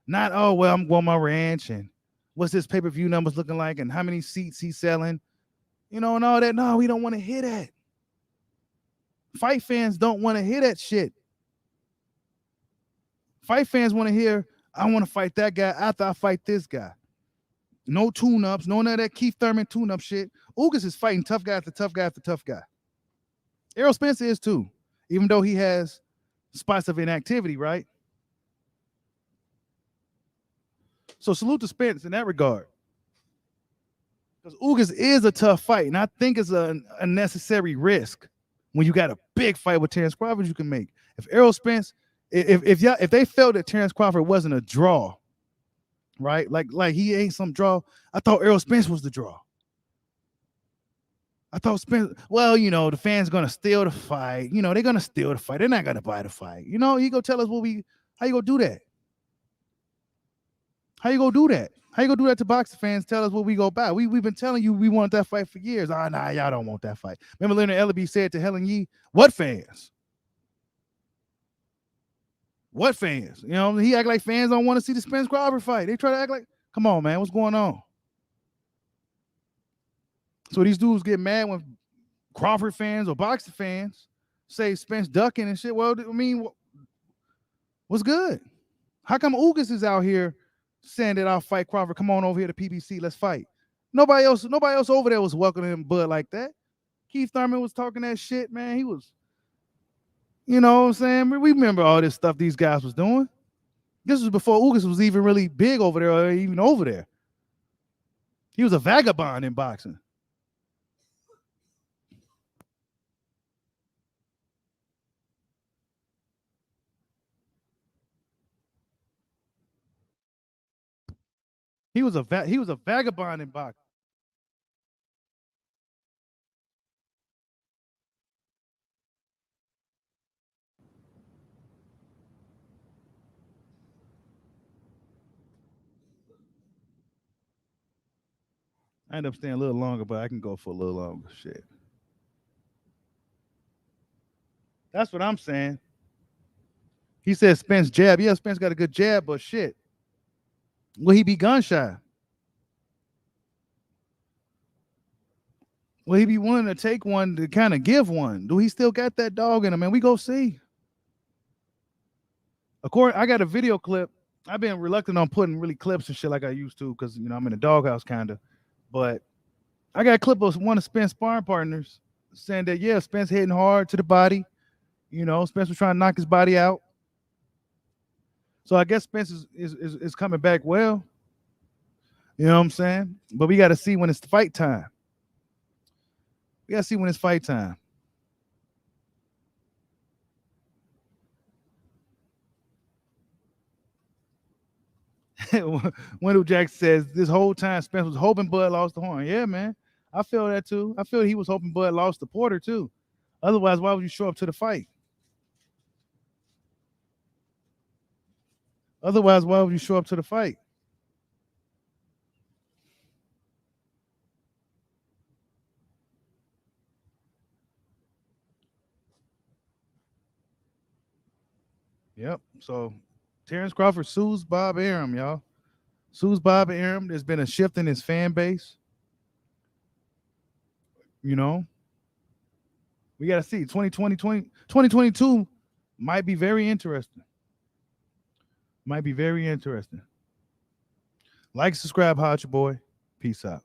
Not, oh well, I'm going my ranch and what's his pay-per-view numbers looking like and how many seats he's selling, and all that. No, we don't want to hear that. Fight fans don't want to hear that shit. Fight fans want to hear, I want to fight that guy after I fight this guy. No tune-ups, none of that Keith Thurman tune-up shit. Ugas is fighting tough guy after tough guy after tough guy. Errol Spence is too, even though he has spots of inactivity, right? So salute to Spence in that regard. Because Ugas is a tough fight, and I think it's a unnecessary risk when you got a big fight with Terrence Crawford you can make. If Errol Spence, if they felt that Terrence Crawford wasn't a draw, right? Like he ain't some draw. I thought Errol Spence was the draw. I thought Spence, well, the fans gonna steal the fight. They're gonna steal the fight. They're not gonna buy the fight. You go tell us how you gonna do that? How you gonna do that? How you gonna do that to boxing fans? Tell us what we go buy. We've been telling you we want that fight for years. Nah, y'all don't want that fight. Remember Leonard Ellaby said to Helen Yee, "What fans? What fans? You know, he act like fans don't want to see the Spence Crawford fight. They try to act like, come on, man, what's going on?" So these dudes get mad when Crawford fans or boxing fans say Spence ducking and shit. Well, I mean, what's good? How come Ugas is out here saying that I'll fight Crawford? Come on over here to PBC, let's fight. Nobody else over there was welcoming Bud like that. Keith Thurman was talking that shit, man. He was, you know what I'm saying? We remember all this stuff these guys was doing. This was before Ugas was even really big over there or even over there. He was a vagabond in boxing. He was a vagabond in boxing. I end up staying a little longer, but I can go for a little longer. Shit. That's what I'm saying. He said Spence jab. Yeah, Spence got a good jab, but shit. Will he be gun shy? Will he be willing to take one to kind of give one? Do he still got that dog in him? Man, we go see. Of course, I got a video clip. I've been reluctant on putting really clips and shit like I used to because, you know, I'm in a doghouse kind of. But I got a clip of one of Spence sparring partners saying that, yeah, Spence hitting hard to the body. You know, Spence was trying to knock his body out. So I guess Spence is coming back well. You know what I'm saying? But we got to see when it's fight time. We got to see when it's fight time. Wendell Jackson says this whole time Spence was hoping Bud lost the horn. Yeah, man. I feel that too. I feel he was hoping Bud lost the Porter too. Otherwise, why would you show up to the fight? Otherwise, why would you show up to the fight? Yep. So Terrence Crawford sues Bob Arum, y'all. Sues Bob Arum. There's been a shift in his fan base. You know, we got to see 2022 might be very interesting. Might be very interesting. Like, subscribe, hot your boy. Peace out.